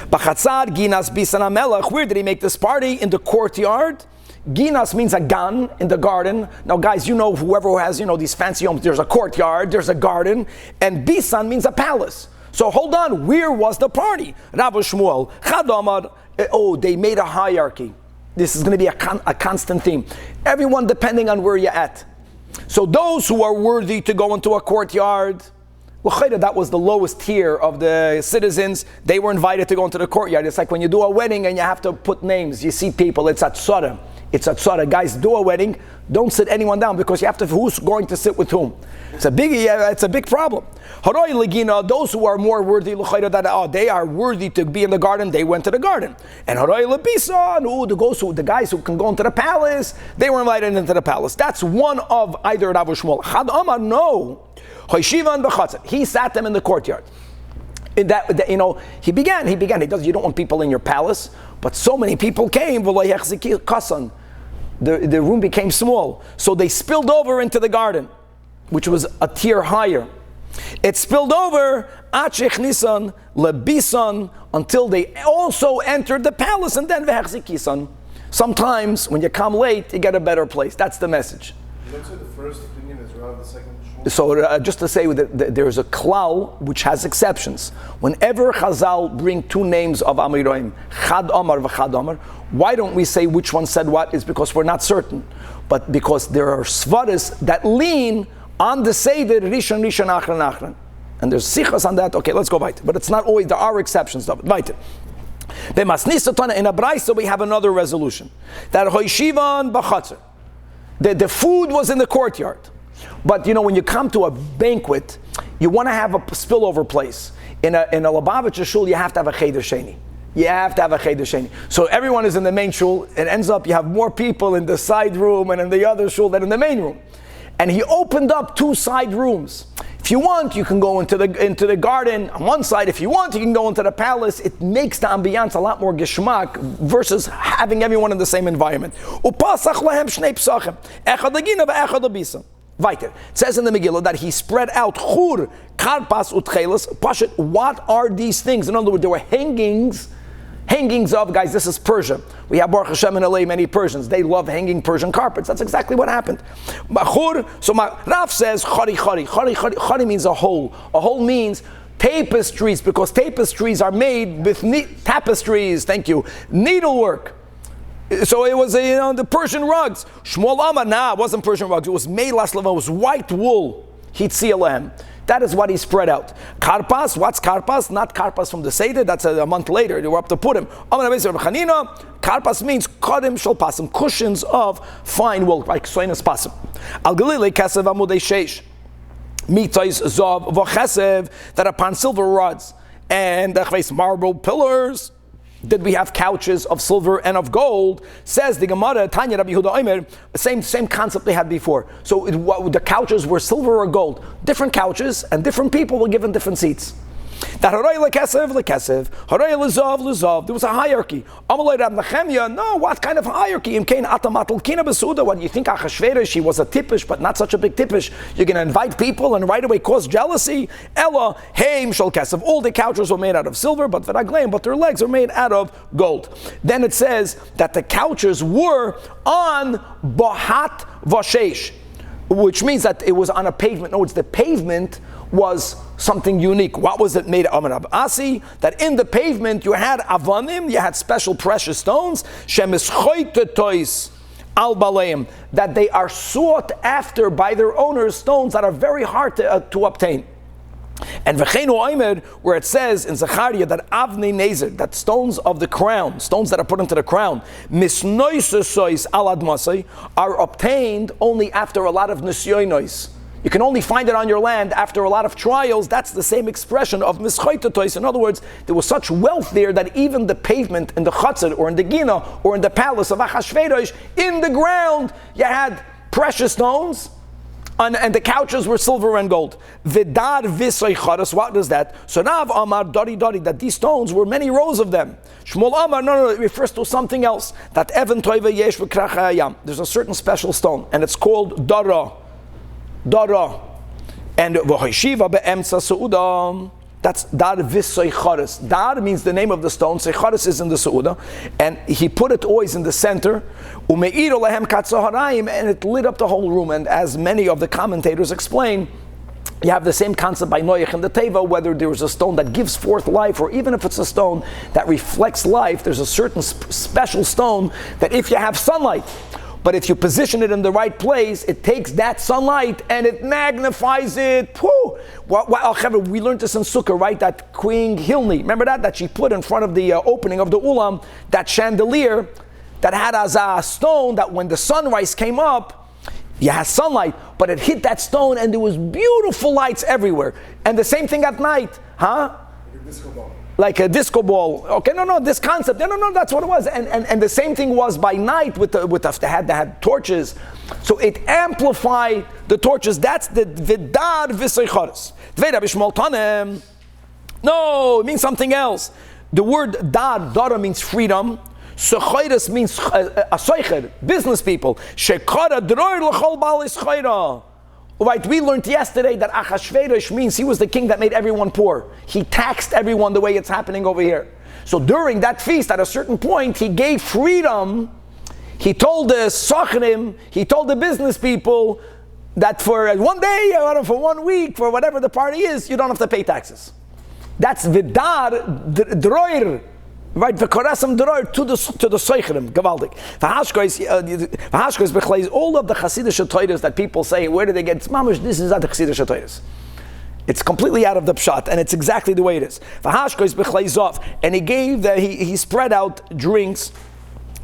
B'chatzar ginas bisan hamelech. Where did he make this party? In the courtyard. Ginas means a gan in the garden. Now, guys, whoever has these fancy homes, there's a courtyard, there's a garden, and bisan means a palace. So hold on, where was the party? Rav Shmuel Chadamar. They made a hierarchy. This is going to be a constant theme. Everyone depending on where you're at. So those who are worthy to go into a courtyard, that was the lowest tier of the citizens. They were invited to go into the courtyard. It's like when you do a wedding and you have to put names. You see people, it's at Sodom. It's at Tzara. Guys, do a wedding, don't sit anyone down because you have to, who's going to sit with whom? It's a big problem. Haroi Legina, those who are more worthy, they are worthy to be in the garden, they went to the garden. And Haroi Lebisan, the guys who can go into the palace, they were invited into the palace. That's one of either Rav Shmuel. Chad Amar, no. He sat them in the courtyard. He began. He does. You don't want people in your palace, but so many people came. The room became small, so they spilled over into the garden, which was a tier higher. It spilled over nisan lebisan until they also entered the palace, and then vehechzikisan. Sometimes when you come late, you get a better place. That's the message. You don't say the first opinion is around the second. So just to say that there's a klal which has exceptions. Whenever Chazal bring two names of Amiroim, Chad Amar v'Chad Amar, why don't we say which one said what? Is because we're not certain, but because there are svaras that lean on the Seder Rishon Achran. And there's sichas on that. Okay, let's go weiter. But it's not always. There are exceptions of it. Weiter. In a Braisa we have another resolution that Hoishivan b'Chatzar. The food was in the courtyard. But when you come to a banquet, you want to have a spillover place. In a Lubavitcher shul, you have to have a cheder sheni. You have to have a cheder sheni. So everyone is in the main shul. It ends up you have more people in the side room and in the other shul than in the main room. And he opened up two side rooms. If you want, you can go into the garden on one side. If you want, you can go into the palace. It makes the ambiance a lot more geschmack versus having everyone in the same environment. Weiter. It says in the Megillah that he spread out chur, karpas, utchelas. Pashut, what are these things? In other words, there were hangings of, guys, this is Persia. We have Baruch Hashem in LA, many Persians. They love hanging Persian carpets. That's exactly what happened. So Rav says, chari. Chari means a hole. A hole means tapestries, because tapestries are made with tapestries, needlework. So it was the Persian rugs. Shmuel Amar, it wasn't Persian rugs. It was meilas leva. It was white wool. Hitzialehem. That is what he spread out. Karpas, what's karpas? Not karpas from the Seder. That's a month later. They were up to Purim. Karpas means kodim shel pasim, cushions of fine wool, like soinas pasim. Al galile kasev amudei sheish. Mitais zav v'chesev, that upon silver rods and marble pillars. Did we have couches of silver and of gold? Says the Gemara, Tanya Rabbi Yehuda Omer, same concept they had before. So the couches were silver or gold. Different couches, and different people were given different seats. That haray lekesev, haray lezav. There was a hierarchy. Amalei Rab Nechemia, no, what kind of hierarchy? What do you think Achashverosh, she was a tippish, but not such a big tippish? You're going to invite people and right away cause jealousy? Ella, heim shel kesev. All the couches were made out of silver, but their legs are made out of gold. Then it says that the couches were on Bahat Vashesh, which means that it was on a pavement. No, the pavement was something unique. What was it made of? Asi, that in the pavement you had avanim, you had special precious stones, shemischoitetois al baleim, that they are sought after by their owners, stones that are very hard to obtain. And v'cheinu oimer, where it says in Zechariah that avnei nezer, that stones of the crown, stones that are put into the crown, misnoisosois al admasai, are obtained only after a lot of nisyonos. You can only find it on your land after a lot of trials. That's the same expression of mischoitetois. In other words, there was such wealth there that even the pavement in the chutzner or in the gina or in the palace of Achashverosh, in the ground, you had precious stones. And the couches were silver and gold. Vidar visay charas. What does that? So Rav Amar Dari Dari, that these stones were many rows of them. Shmuel Amar, no, it refers to something else. That Even Toiva Yesh v'Krachayam. There's a certain special stone, and it's called Dara. Dara. And V'Hoishiva be'emtza Su'uda. That's Dar visay charas. Dar means the name of the stone. Seicharas is in the Su'uda. And he put it always in the center. And it lit up the whole room. And as many of the commentators explain, you have the same concept by Noach and the Teva, whether there is a stone that gives forth life, or even if it's a stone that reflects life, there's a certain special stone that if you have sunlight, but if you position it in the right place, it takes that sunlight and it magnifies it. We learned this in Sukkah, right? That Queen Hilni, remember that she put in front of the opening of the Ulam, that chandelier that had as a stone that when the sunrise came up, you had sunlight, but it hit that stone and there was beautiful lights everywhere. And the same thing at night, huh? Like a disco ball. Okay, no, this concept. No, that's what it was. And the same thing was by night they had torches. So it amplified the torches. That's the vidar v'seicharis. Dveira b'shmol tanem. No, it means something else. The word dara means freedom. Seicharis means a soicher, business people. Shekara droir l'chol bal ischaira. Right, we learned yesterday that Achashverosh means he was the king that made everyone poor. He taxed everyone the way it's happening over here. So during that feast, at a certain point, he gave freedom. He told the Sochrim, he told the business people that for one day, or for 1 week, for whatever the party is, you don't have to pay taxes. That's Vidar Droir. Right, v'korasam d'ror to the soichrim, gavaldik. V'hashkois b'chleis, all of the Hasidic Torahs that people say, where do they get? It's mamash, this is not the Hasidic Torahs. It's completely out of the pshat, and it's exactly the way it is. V'hashkois b'chleis off, and he spread out drinks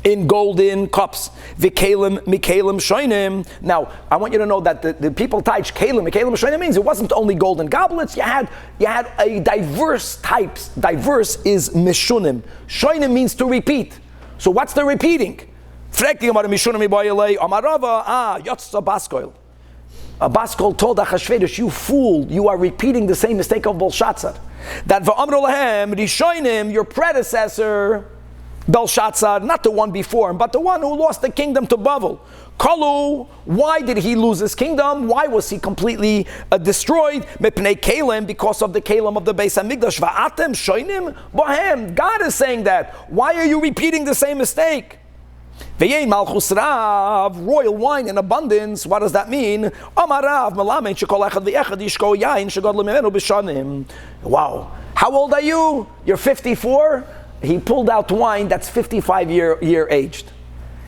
in golden cups. V'kelim mikelim shoinim. Now, I want you to know that the people touch kelim mikelim shoinim means it wasn't only golden goblets. You had a diverse types. Diverse is mishunim. Shoinim means to repeat. So what's the repeating? A Baskoil told Achashverosh, you fool, you are repeating the same mistake of Belshazzar. That v'amru lahem rishonim, your predecessor, Belshazzar, not the one before him, but the one who lost the kingdom to Bavel. Kalu, why did he lose his kingdom? Why was he completely destroyed? Mepnei Kalim, because of the Kalim of the Beis HaMikdash. Va'atem shoinim bohem. God is saying that. Why are you repeating the same mistake? Ve'yein malchus rav, royal wine in abundance. What does that mean? Amar rav melamed shekol echad ve'echad yishko yain shegadol mimenu b'shanim. Wow. How old are you? You're 54? He pulled out wine that's 55 year aged.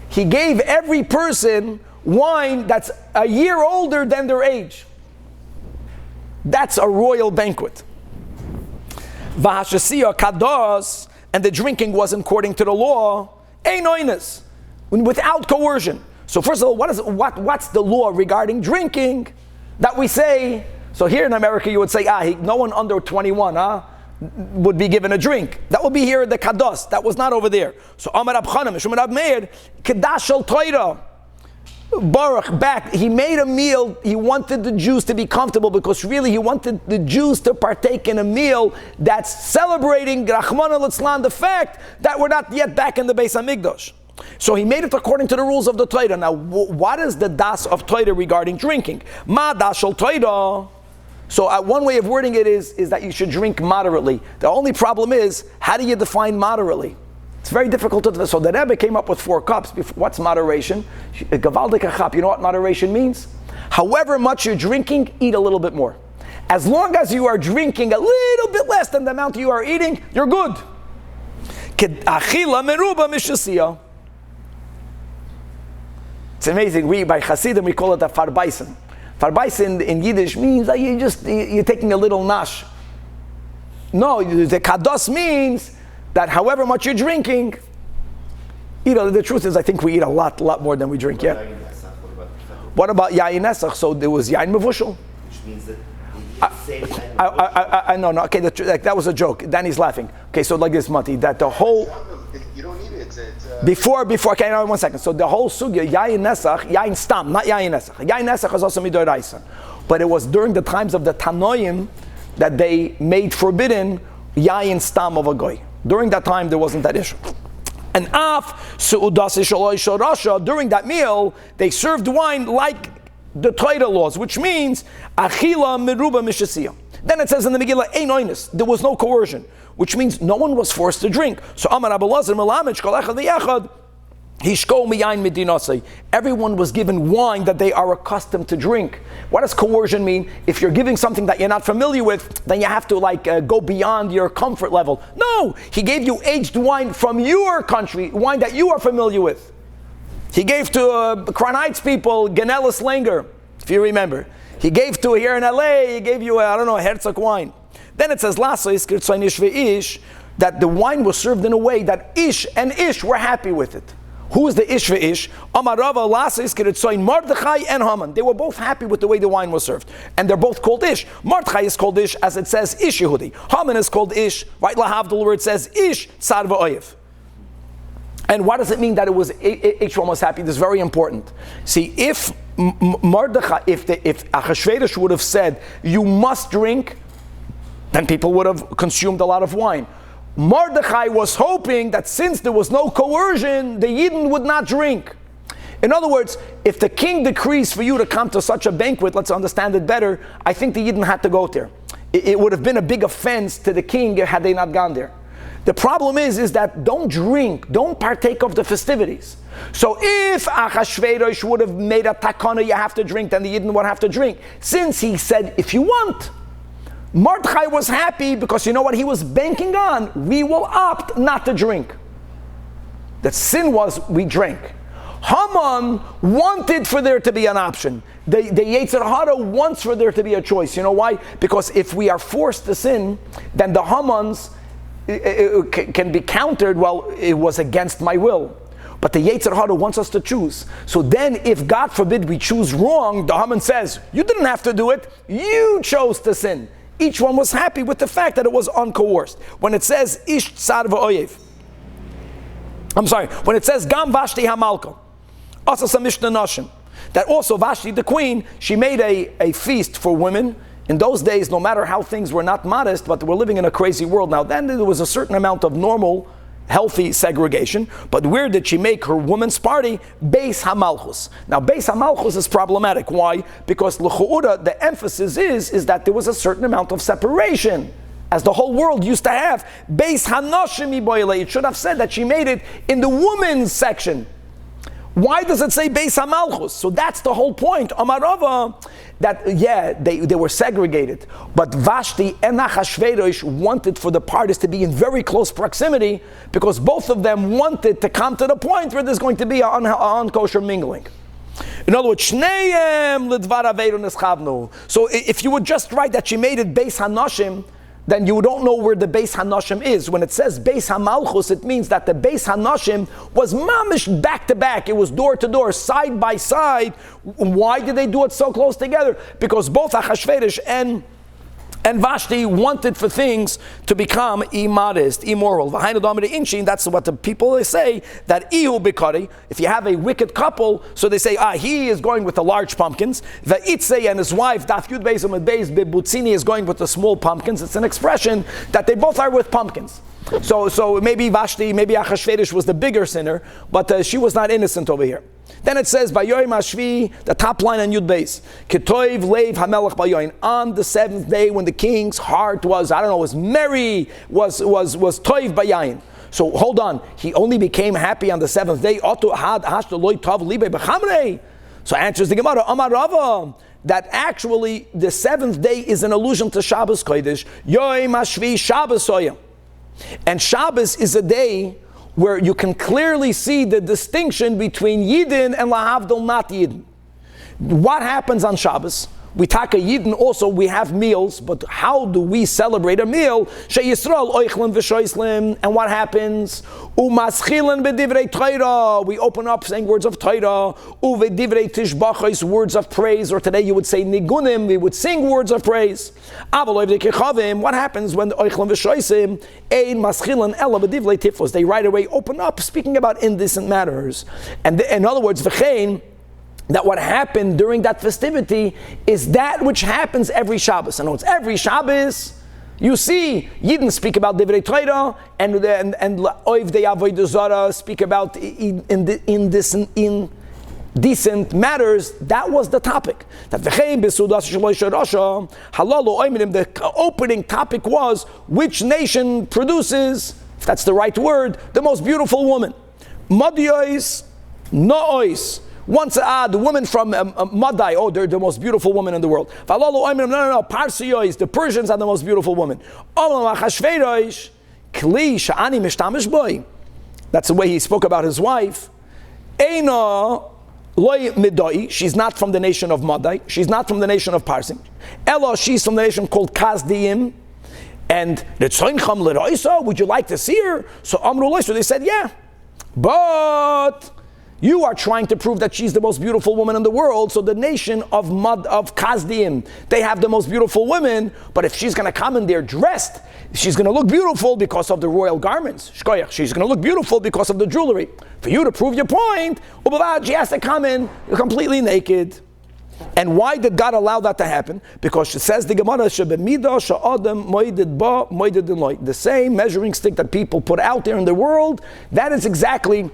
He gave every person wine that's a year older than their age. That's a royal banquet. V'hashasiya kados, and the drinking was according to the law, einoinus, without coercion. So first of all, what's the law regarding drinking that we say? So here in America you would say, no one under 21, would be given a drink. That would be here the kados. That was not over there. So Amar Rab Chanan, Mishum Rab Meir, Kedash al Torah. Baruch back. He made a meal. He wanted the Jews to be comfortable because really he wanted the Jews to partake in a meal that's celebrating Rachmana Litzlan, the fact that we're not yet back in the Beis HaMikdash. So he made it according to the rules of the Torah. Now, what is the das of Torah regarding drinking? Ma das al Torah. So one way of wording it is that you should drink moderately. The only problem is, how do you define moderately? It's very difficult to. So the Rebbe came up with 4 cups. What's moderation? Gavaldik achap. You know what moderation means? However much you're drinking, eat a little bit more. As long as you are drinking a little bit less than the amount you are eating, you're good. It's amazing. By Hasidim, we call it a farbaisen. Farbaisen in Yiddish means that you're taking a little nash. No, the kados means that however much you're drinking, the truth is I think we eat a lot more than we drink, yeah? What about yayin nesach? So there was yayin mevushal. Which means that I know, okay, that was a joke. Danny's laughing. Okay, so like this, Mati, that the whole... You don't need it. Before, okay, now 1 second. So the whole sugya, yayin nesach, yayin stam, not yayin nesach. Yayin nesach is also midoraisa. But it was during the times of the Tanoim that they made forbidden yayin stam of a goy. During that time, there wasn't that issue. And during that meal, they served wine like the Torah laws, which means achila meruba mishasiya. Then it says in the Megila, ein oinus, there was no coercion, which means no one was forced to drink. So Amar Abelazar Melamich kol echad v'yachad hishko miyayin medinasei. Everyone was given wine that they are accustomed to drink. What does coercion mean? If you're giving something that you're not familiar with, then you have to go beyond your comfort level. No, he gave you aged wine from your country, wine that you are familiar with. He gave to Crown Heights people Ganelis Langer, if you remember. He gave to here in LA, he gave you, a Herzog wine. Then it says, that the wine was served in a way that Ish and Ish were happy with it. Who is the Ish ve'ish? Amarava lasis kiritzoin Mordechay and Haman. They were both happy with the way the wine was served. And they're both called Ish. Mordechay is called Ish as it says Ish Yehudi. Haman is called Ish, right? Lahavdul, where it says Ish Tzar v'oyev. And what does it mean that it was each one was happy? This is very important. See, if Mordechay, if Achashverosh would have said, you must drink, then people would have consumed a lot of wine. Mordechay was hoping that since there was no coercion, the Yidden would not drink. In other words, if the king decrees for you to come to such a banquet, let's understand it better, I think the Yidden had to go there. It would have been a big offense to the king had they not gone there. The problem is that don't drink, don't partake of the festivities. So if Achashverosh would have made a takana, you have to drink, then the Yidden would have to drink. Since he said, if you want, Mordechai was happy because you know what he was banking on? We will opt not to drink. The sin was we drank. Haman wanted for there to be an option. The Yetzer Hara wants for there to be a choice. You know why? Because if we are forced to sin, then the Hamans can be countered, well, it was against my will. But the Yetzer Hara wants us to choose. So then if, God forbid, we choose wrong, the Haman says, you didn't have to do it, you chose to sin. Each one was happy with the fact that it was uncoerced. When it says, Ish Tzar v'oyev, when it says, Gam Vashti HaMalka, Asas HaMishna Nashim, that also Vashti, the queen, she made a feast for women. In those days, no matter how things were not modest, but we're living in a crazy world now, then there was a certain amount of normal, healthy segregation. But where did she make her women's party? Beis HaMalchus. Now, Beis HaMalchus is problematic. Why? Because l'chu'ura, the emphasis is that there was a certain amount of separation, as the whole world used to have. Beis HaNashim Iboyle. It should have said that she made it in the women's section. Why does it say Beis HaMalchus? So that's the whole point. Amarava, that they were segregated, but Vashti and Achashverosh wanted for the parties to be in very close proximity because both of them wanted to come to the point where there's going to be an unkosher mingling. In other words, Shneim Lidvar Averu Neschavnu. So if you would just write that she made it Beis HaNashim, then you don't know where the Beis HaNashim is. When it says Beis HaMalchus, it means that the Beis HaNashim was mamish back to back. It was door to door, side by side. Why did they do it so close together? Because both Achashverosh and Vashti wanted for things to become immodest, immoral. That's what the people say, that ihu bikari, if you have a wicked couple, so they say, he is going with the large pumpkins. Va'itze and his wife, Daf Yud Beis Amud Beis Bebutzini, is going with the small pumpkins. It's an expression that they both are with pumpkins. So maybe Vashti, maybe Achashverosh was the bigger sinner, but she was not innocent over here. Then it says, Bayoim Hashvi, the top line on Yud Beis, Ketoiv Leiv Hamelech Bayoim. On the seventh day, when the king's heart was merry, was Toiv Bayoim. So hold on, he only became happy on the seventh day. So answers the Gemara, Amar Rava, that actually the seventh day is an allusion to Shabbos Kodesh. Yom HaShvi Shabbos Oyam. And Shabbos is a day where you can clearly see the distinction between Yidden and Lahavdil not Yidden. What happens on Shabbos? We take a Yidden also, we have meals, but how do we celebrate a meal? She Yisrael oichlin v'shoislim, and what happens? Umaschilen b'divrei Torah, we open up saying words of Torah, u'v'divrei tishbachos, words of praise, or today you would say nigunim, we would sing words of praise. Avaloi v'kechavim, what happens when the oichlin v'shoisim, ein maschilen ela b'divrei tiflos, they right away open up speaking about indecent matters. And in other words, v'chein, that what happened during that festivity is that which happens every Shabbos. In other words, every Shabbos, you see, Yidden speak about Divrei Torah, and Oiv de Avodah Zarah speak about indecent matters. That was the topic. The opening topic was which nation produces, if that's the right word, the most beautiful woman. Madiois, Noois. Once the woman from Madai, they're the most beautiful woman in the world. No, Parsiois, the Persians are the most beautiful woman. That's the way he spoke about his wife. She's not from the nation of Madai. She's not from the nation of Parsim. Ella, she's from the nation called Kasdiim. And would you like to see her? So they said, yeah. But you are trying to prove that she's the most beautiful woman in the world. So the nation of Kasdim, they have the most beautiful women. But if she's going to come in there dressed, she's going to look beautiful because of the royal garments. She's going to look beautiful because of the jewelry. For you to prove your point, she has to come in completely naked. And why did God allow that to happen? Because she says the Gemara, the same measuring stick that people put out there in the world, that is exactly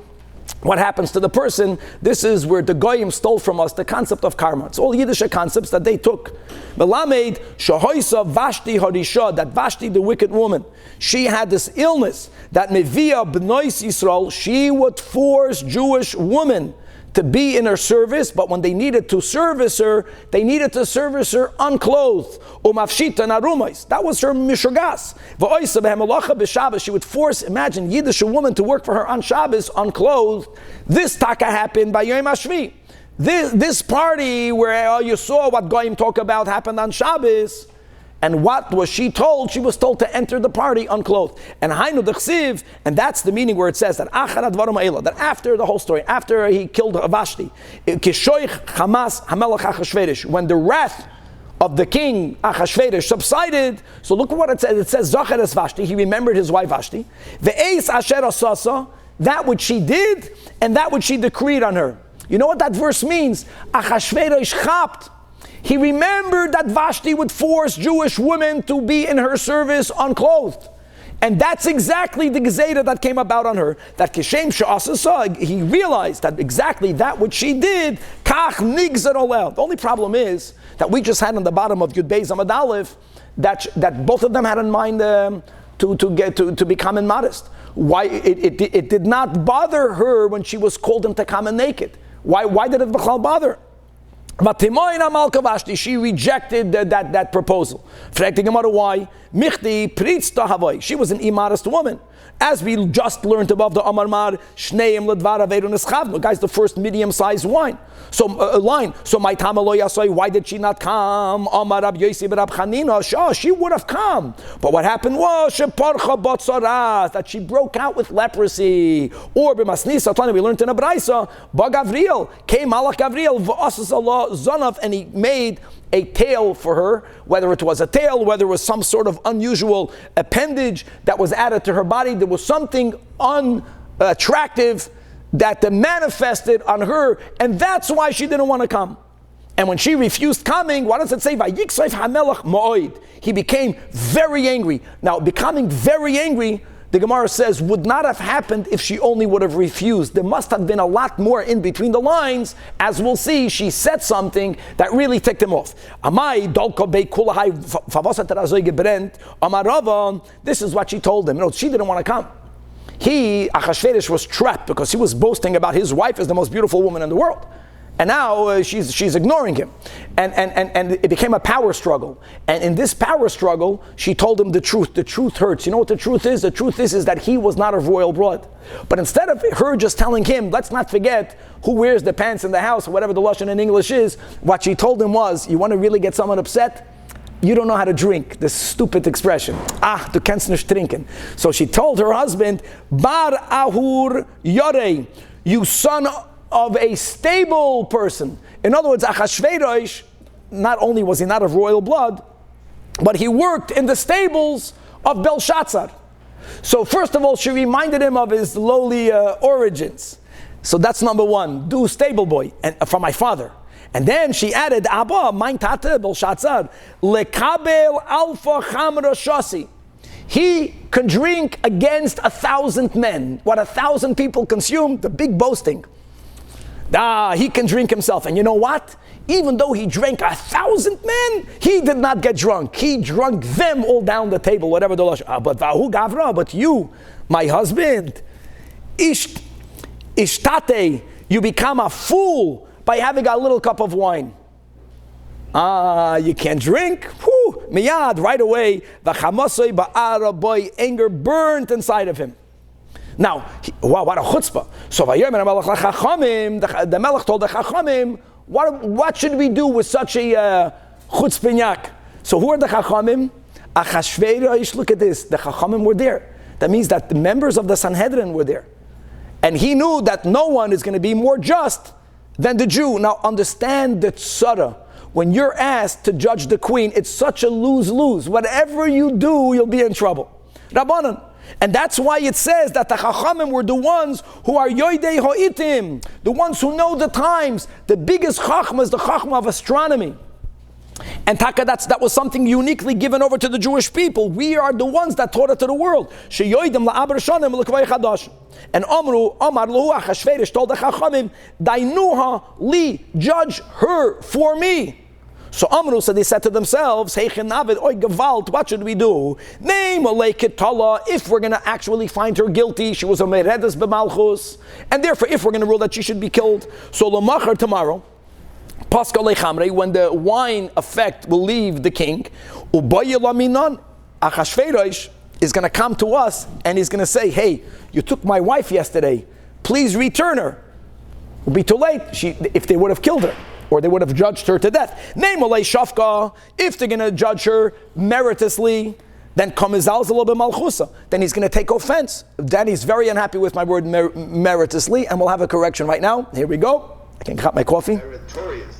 what happens to the person. This is where the Goyim stole from us the concept of karma. It's all Yiddish concepts that they took. Melamed shahoisa Vashti harisha, that Vashti, the wicked woman, she had this illness that mevia b'nois Yisrael, she would force Jewish women to be in her service, but when they needed to service her, they needed to service her unclothed. Umafshita narumais. That was her mishugas. V'oisa b'hemalacha b'Shabbos. She would force, imagine, Yiddish woman to work for her on Shabbos unclothed. This taka happened by Yom HaShvi. This party where you saw what Goyim talk about happened on Shabbos. And what was she told? She was told to enter the party unclothed. And Hainu d'chsiv, and that's the meaning where it says that that after the whole story, after he killed Vashti, kishoich Hamas Hamelach Achashverosh, when the wrath of the king Achashverosh subsided, so look at what it says. It says Zacher es Vashti. He remembered his wife Vashti. Ve'eis asher asasa, that which she did and that which she decreed on her. You know what that verse means? Achashverosh chapt. He remembered that Vashti would force Jewish women to be in her service unclothed. And that's exactly the gezerah that came about on her. That Kishem Sha'asasa, he realized that exactly that which she did, Kach Nigzer Olel. The only problem is that we just had on the bottom of Yud Beis Amud Aleph that both of them had in mind to become immodest. Why it did not bother her when she was called into common naked. Why did it bother? She rejected that proposal. Why? She was an immodest woman. As we just learned above the Amar Mar, guys, the first medium-sized line. So my Tamaloyasai, why did she not come? Amar Rab Yossi Rab Chanina, she would have come. But what happened was that she broke out with leprosy. Or b'masnisa, we learned in a Braisa, Gavriel came Malach Gavriel Zonav, and he made a tail for her, whether it was a tail, whether it was some sort of unusual appendage that was added to her body. There was something unattractive that manifested on her, and that's why she didn't want to come. And when she refused coming, what does it say? He became very angry. Now, becoming very angry, the Gemara says, would not have happened if she only would have refused. There must have been a lot more in between the lines. As we'll see, she said something that really ticked him off. This is what she told him. No, she didn't want to come. Achashverosh was trapped because he was boasting about his wife as the most beautiful woman in the world. And now she's ignoring him. And it became a power struggle. And in this power struggle, she told him the truth. The truth hurts. You know what the truth is? The truth is that he was not of royal blood. But instead of her just telling him, let's not forget who wears the pants in the house, or whatever the lashon in English is, what she told him was, you want to really get someone upset? You don't know how to drink. This stupid expression. Du kannst nicht trinken. So she told her husband, Bar ahur yorei, you son of a stable person. In other words, Achashverosh, not only was he not of royal blood, but he worked in the stables of Belshazzar. So first of all, she reminded him of his lowly origins. So that's number one. Do stable boy, and from my father. And then she added, Abba, mein Tate, Belshazzar, lekabel alfa chamra shasi. He can drink against 1,000 men. What 1,000 people consume, the big boasting. He can drink himself. And you know what? Even though he drank 1,000 men, he did not get drunk. He drunk them all down the table, whatever the law. But vahu gavra, but you, my husband, ishtate, you become a fool by having a little cup of wine. You can't drink? Whew, miyad, right away, the chamasoi ba'ara boy, anger burnt inside of him. Now, wow, what a chutzpah. So the Melech told the Chachamim, what should we do with such a chutzpinyak? So who are the Chachamim? Achashverosh, look at this. The Chachamim were there. That means that the members of the Sanhedrin were there. And he knew that no one is going to be more just than the Jew. Now understand the tzara. When you're asked to judge the queen, it's such a lose-lose. Whatever you do, you'll be in trouble. Rabbanan. And that's why it says that the Chachamim were the ones who are Yoidei Ho'itim, the ones who know the times. The biggest Chachma is the Chachma of astronomy. And that was something uniquely given over to the Jewish people. We are the ones that taught it to the world. And Amar Lahu Achashverosh told the Chachamim, Dainuha li, judge her for me. So Amru, so they said to themselves, what should we do? If we're going to actually find her guilty, she was a meredes b'malchus, and therefore if we're going to rule that she should be killed, so l'machar tomorrow, when the wine effect will leave the king, Achashverosh is going to come to us and he's going to say, hey, you took my wife yesterday, please return her. It will be too late if they would have killed her, or they would have judged her to death. If they're going to judge her meritoriously, then then he's going to take offense. Then he's very unhappy with my word meritoriously, and we'll have a correction right now. Here we go. I can cut my coffee.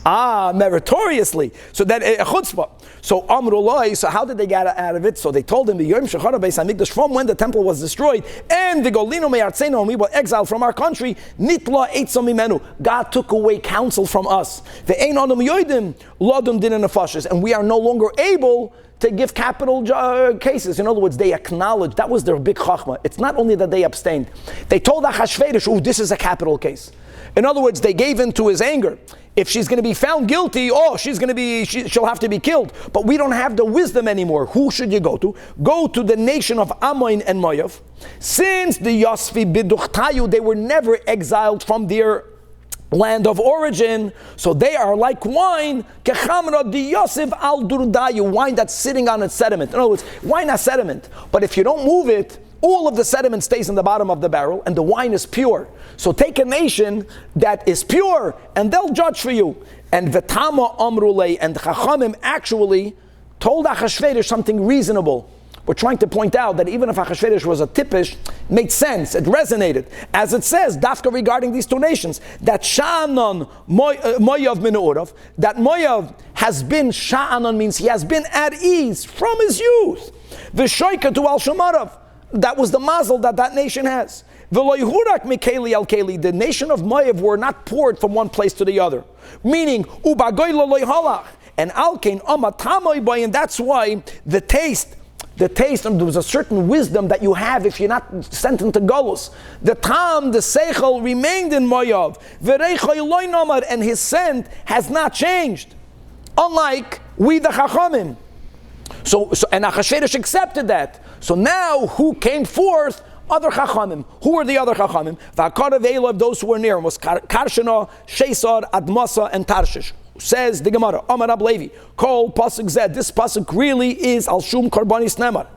Meritoriously. So that chutzpah. So Amrullah. So how did they get out of it? So they told him the Yom Shechara Beis Hamikdash, from when the temple was destroyed, and the Golino me'artzeno, we were exiled from our country. Nitla eitzam mimenu. God took away counsel from us. The ein adam yoidim lodum din nefashos, and we are no longer able to give capital cases. In other words, they acknowledged that was their big chachma. It's not only that they abstained. They told Achashverosh, this is a capital case. In other words, they gave in to his anger. If she's going to be found guilty, she'll have to be killed. But we don't have the wisdom anymore. Who should you go to? Go to the nation of Ammon and Moav. Since the Yosfi Biduchtayu, they were never exiled from their land of origin, so they are like wine, kechamra di Yosef al durdayu, wine that's sitting on its sediment. In other words, wine has sediment, but if you don't move it, all of the sediment stays in the bottom of the barrel, and the wine is pure. So take a nation that is pure, and they'll judge for you. And Vetama Amrulei, and Chachamim actually told Achashverosh something reasonable. We're trying to point out that even if Achashverosh was a tippish, it made sense, it resonated. As it says, Dafka regarding these two nations, that Sha'anon Moav Minu'urav, that Moav has been, Sha'anon means he has been at ease from his youth. V'shoika to Al Shomarav. That was the mazel that nation has. The nation of Moav were not poured from one place to the other. Meaning, and that's why the taste, and there was a certain wisdom that you have if you're not sent into Golus. The seichel remained in Moav. And his scent has not changed. Unlike we the Chachamim. So and Achashverosh accepted that. So now who came forth other chachamim. Who were the other chachamim? V'hakarav eilav, those who were near him, was Karshana, Shesar, Admasa, and Tarshish. Says the Gemara, Amar Rab Levi, Kol Pasuk Zed. This Pasuk really is Al Shum Karbanis Nemar.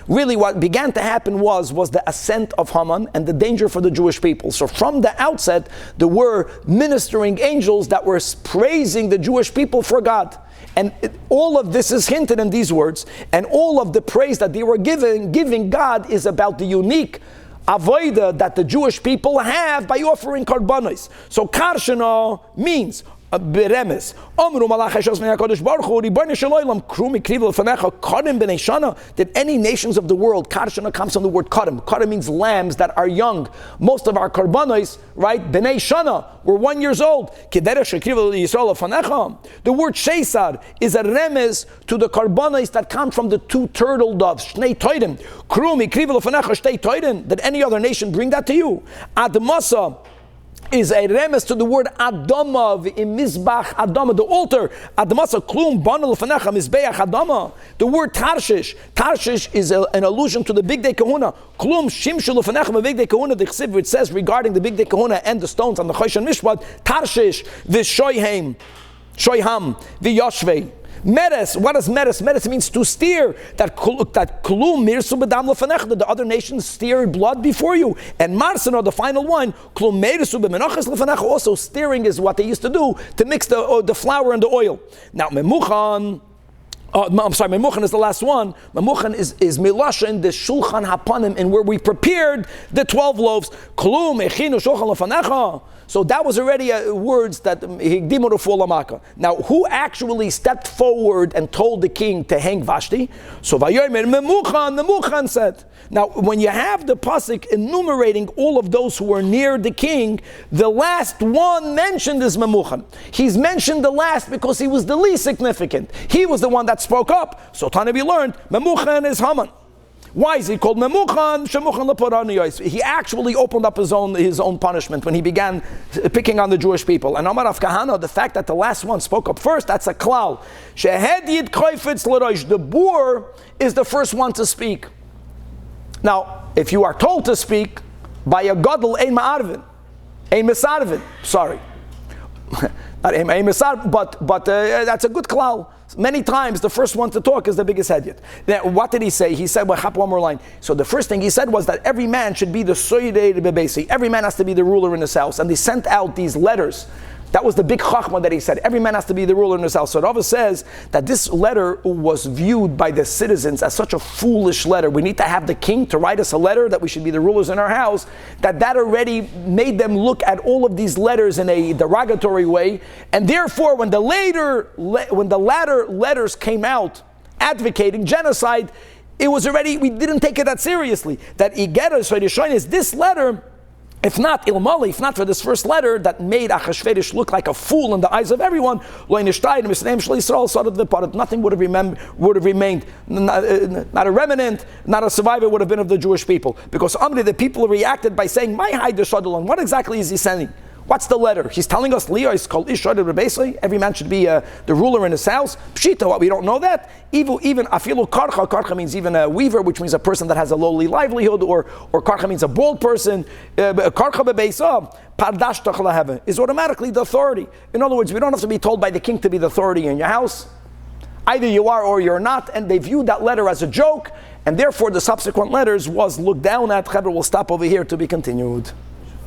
Really what began to happen was the ascent of Haman and the danger for the Jewish people. So from the outset, there were ministering angels that were praising the Jewish people for God. And all of this is hinted in these words, and all of the praise that they were giving God is about the unique avodah that the Jewish people have by offering karbanos. So Karshana means beremes. Omru malach hashos min HaKadosh Baruch Hu Ribono shel Olam kru mikriv lefanecha karim b'nei shana. Did any nations of the world, Karshana comes from the word karim. Karim means lambs that are young. Most of our karbanos, right, b'nei shana, were 1 year old. Kederech shekriv Yisrael lefanecha. The word sheisar is a remes to the karbanos that come from the 2 turtle doves. Shnei toiden. Kru mikriv lefanecha shtei toiden. Did any other nation bring that to you? Admasa is a remes to the word Adama, in Mizbach Adama, the altar. Adamasa klum banal fanecha mizbeach Adama. The word Tarshish is an allusion to the Big Day Kahuna. Klum shimshul fanecha Big Day Kahuna. The Chsiv, which says regarding the Big Day Kahuna and the stones on the Choshen Mishpat, Tarshish v'shoyham v'yoshvei. Meres, what does meres? Meres means to steer. That klum mirsu b'dam lefanecha, that the other nations steered blood before you. And marsana, the final one, klum mirsu b'menachas lefanecha, also steering is what they used to do to mix the flour and the oil. Now memuchan. Memuchan is the last one. Memuchan is milashin, the shulchan hapanim, and where we prepared the 12 loaves. Klum echinu shulchan lefanecha. So that was already words that higdimu refuah lamaka. Now, who actually stepped forward and told the king to hang Vashti? So vayomer Memuchan said. Now, when you have the pasuk enumerating all of those who were near the king, the last one mentioned is Memuchan. He's mentioned the last because he was the least significant. He was the one that spoke up. So Tanavi learned Memuchan is Haman. Why is he called Memuchan? Shemuchan leporaniyos. He actually opened up his own punishment when he began picking on the Jewish people. And Amar Rav Kahana, the fact that the last one spoke up first, that's a klal. Shehed yid koifetz l'rosh. The boor is the first one to speak. Now, if you are told to speak by a gadol, ein ma'arvin, ein misarvin. Sorry, not ein misarvin, but that's a good klal. Many times, the first one to talk is the biggest hedyot. Now, what did he say? He said, well, one more line. So the first thing he said was that every man should be the soyedei bebesi. Every man has to be the ruler in his house. And they sent out these letters. That was the big chachma that he said. Every man has to be the ruler in his house. So Rava says that this letter was viewed by the citizens as such a foolish letter. We need to have the king to write us a letter that we should be the rulers in our house. That already made them look at all of these letters in a derogatory way. And therefore, when the latter letters came out advocating genocide, it was already, we didn't take it that seriously. That Igera, so is this letter, if not ilmali, if not for this first letter that made Achashverosh look like a fool in the eyes of everyone, nothing would have remained, not a remnant, not a survivor would have been of the Jewish people. Because the people reacted by saying, "My Haider Shadalon." What exactly is he saying? What's the letter? He's telling us Leah is called Ish Rebbeisli. Every man should be the ruler in his house. Pshita, what we don't know that. Even afilu karcha. Karcha means even a weaver, which means a person that has a lowly livelihood, or karcha means a bald person. Karcha bebeisa pardash tachla is automatically the authority. In other words, we don't have to be told by the king to be the authority in your house. Either you are or you're not. And they viewed that letter as a joke, and therefore the subsequent letters was looked down at. We'll stop over here to be continued.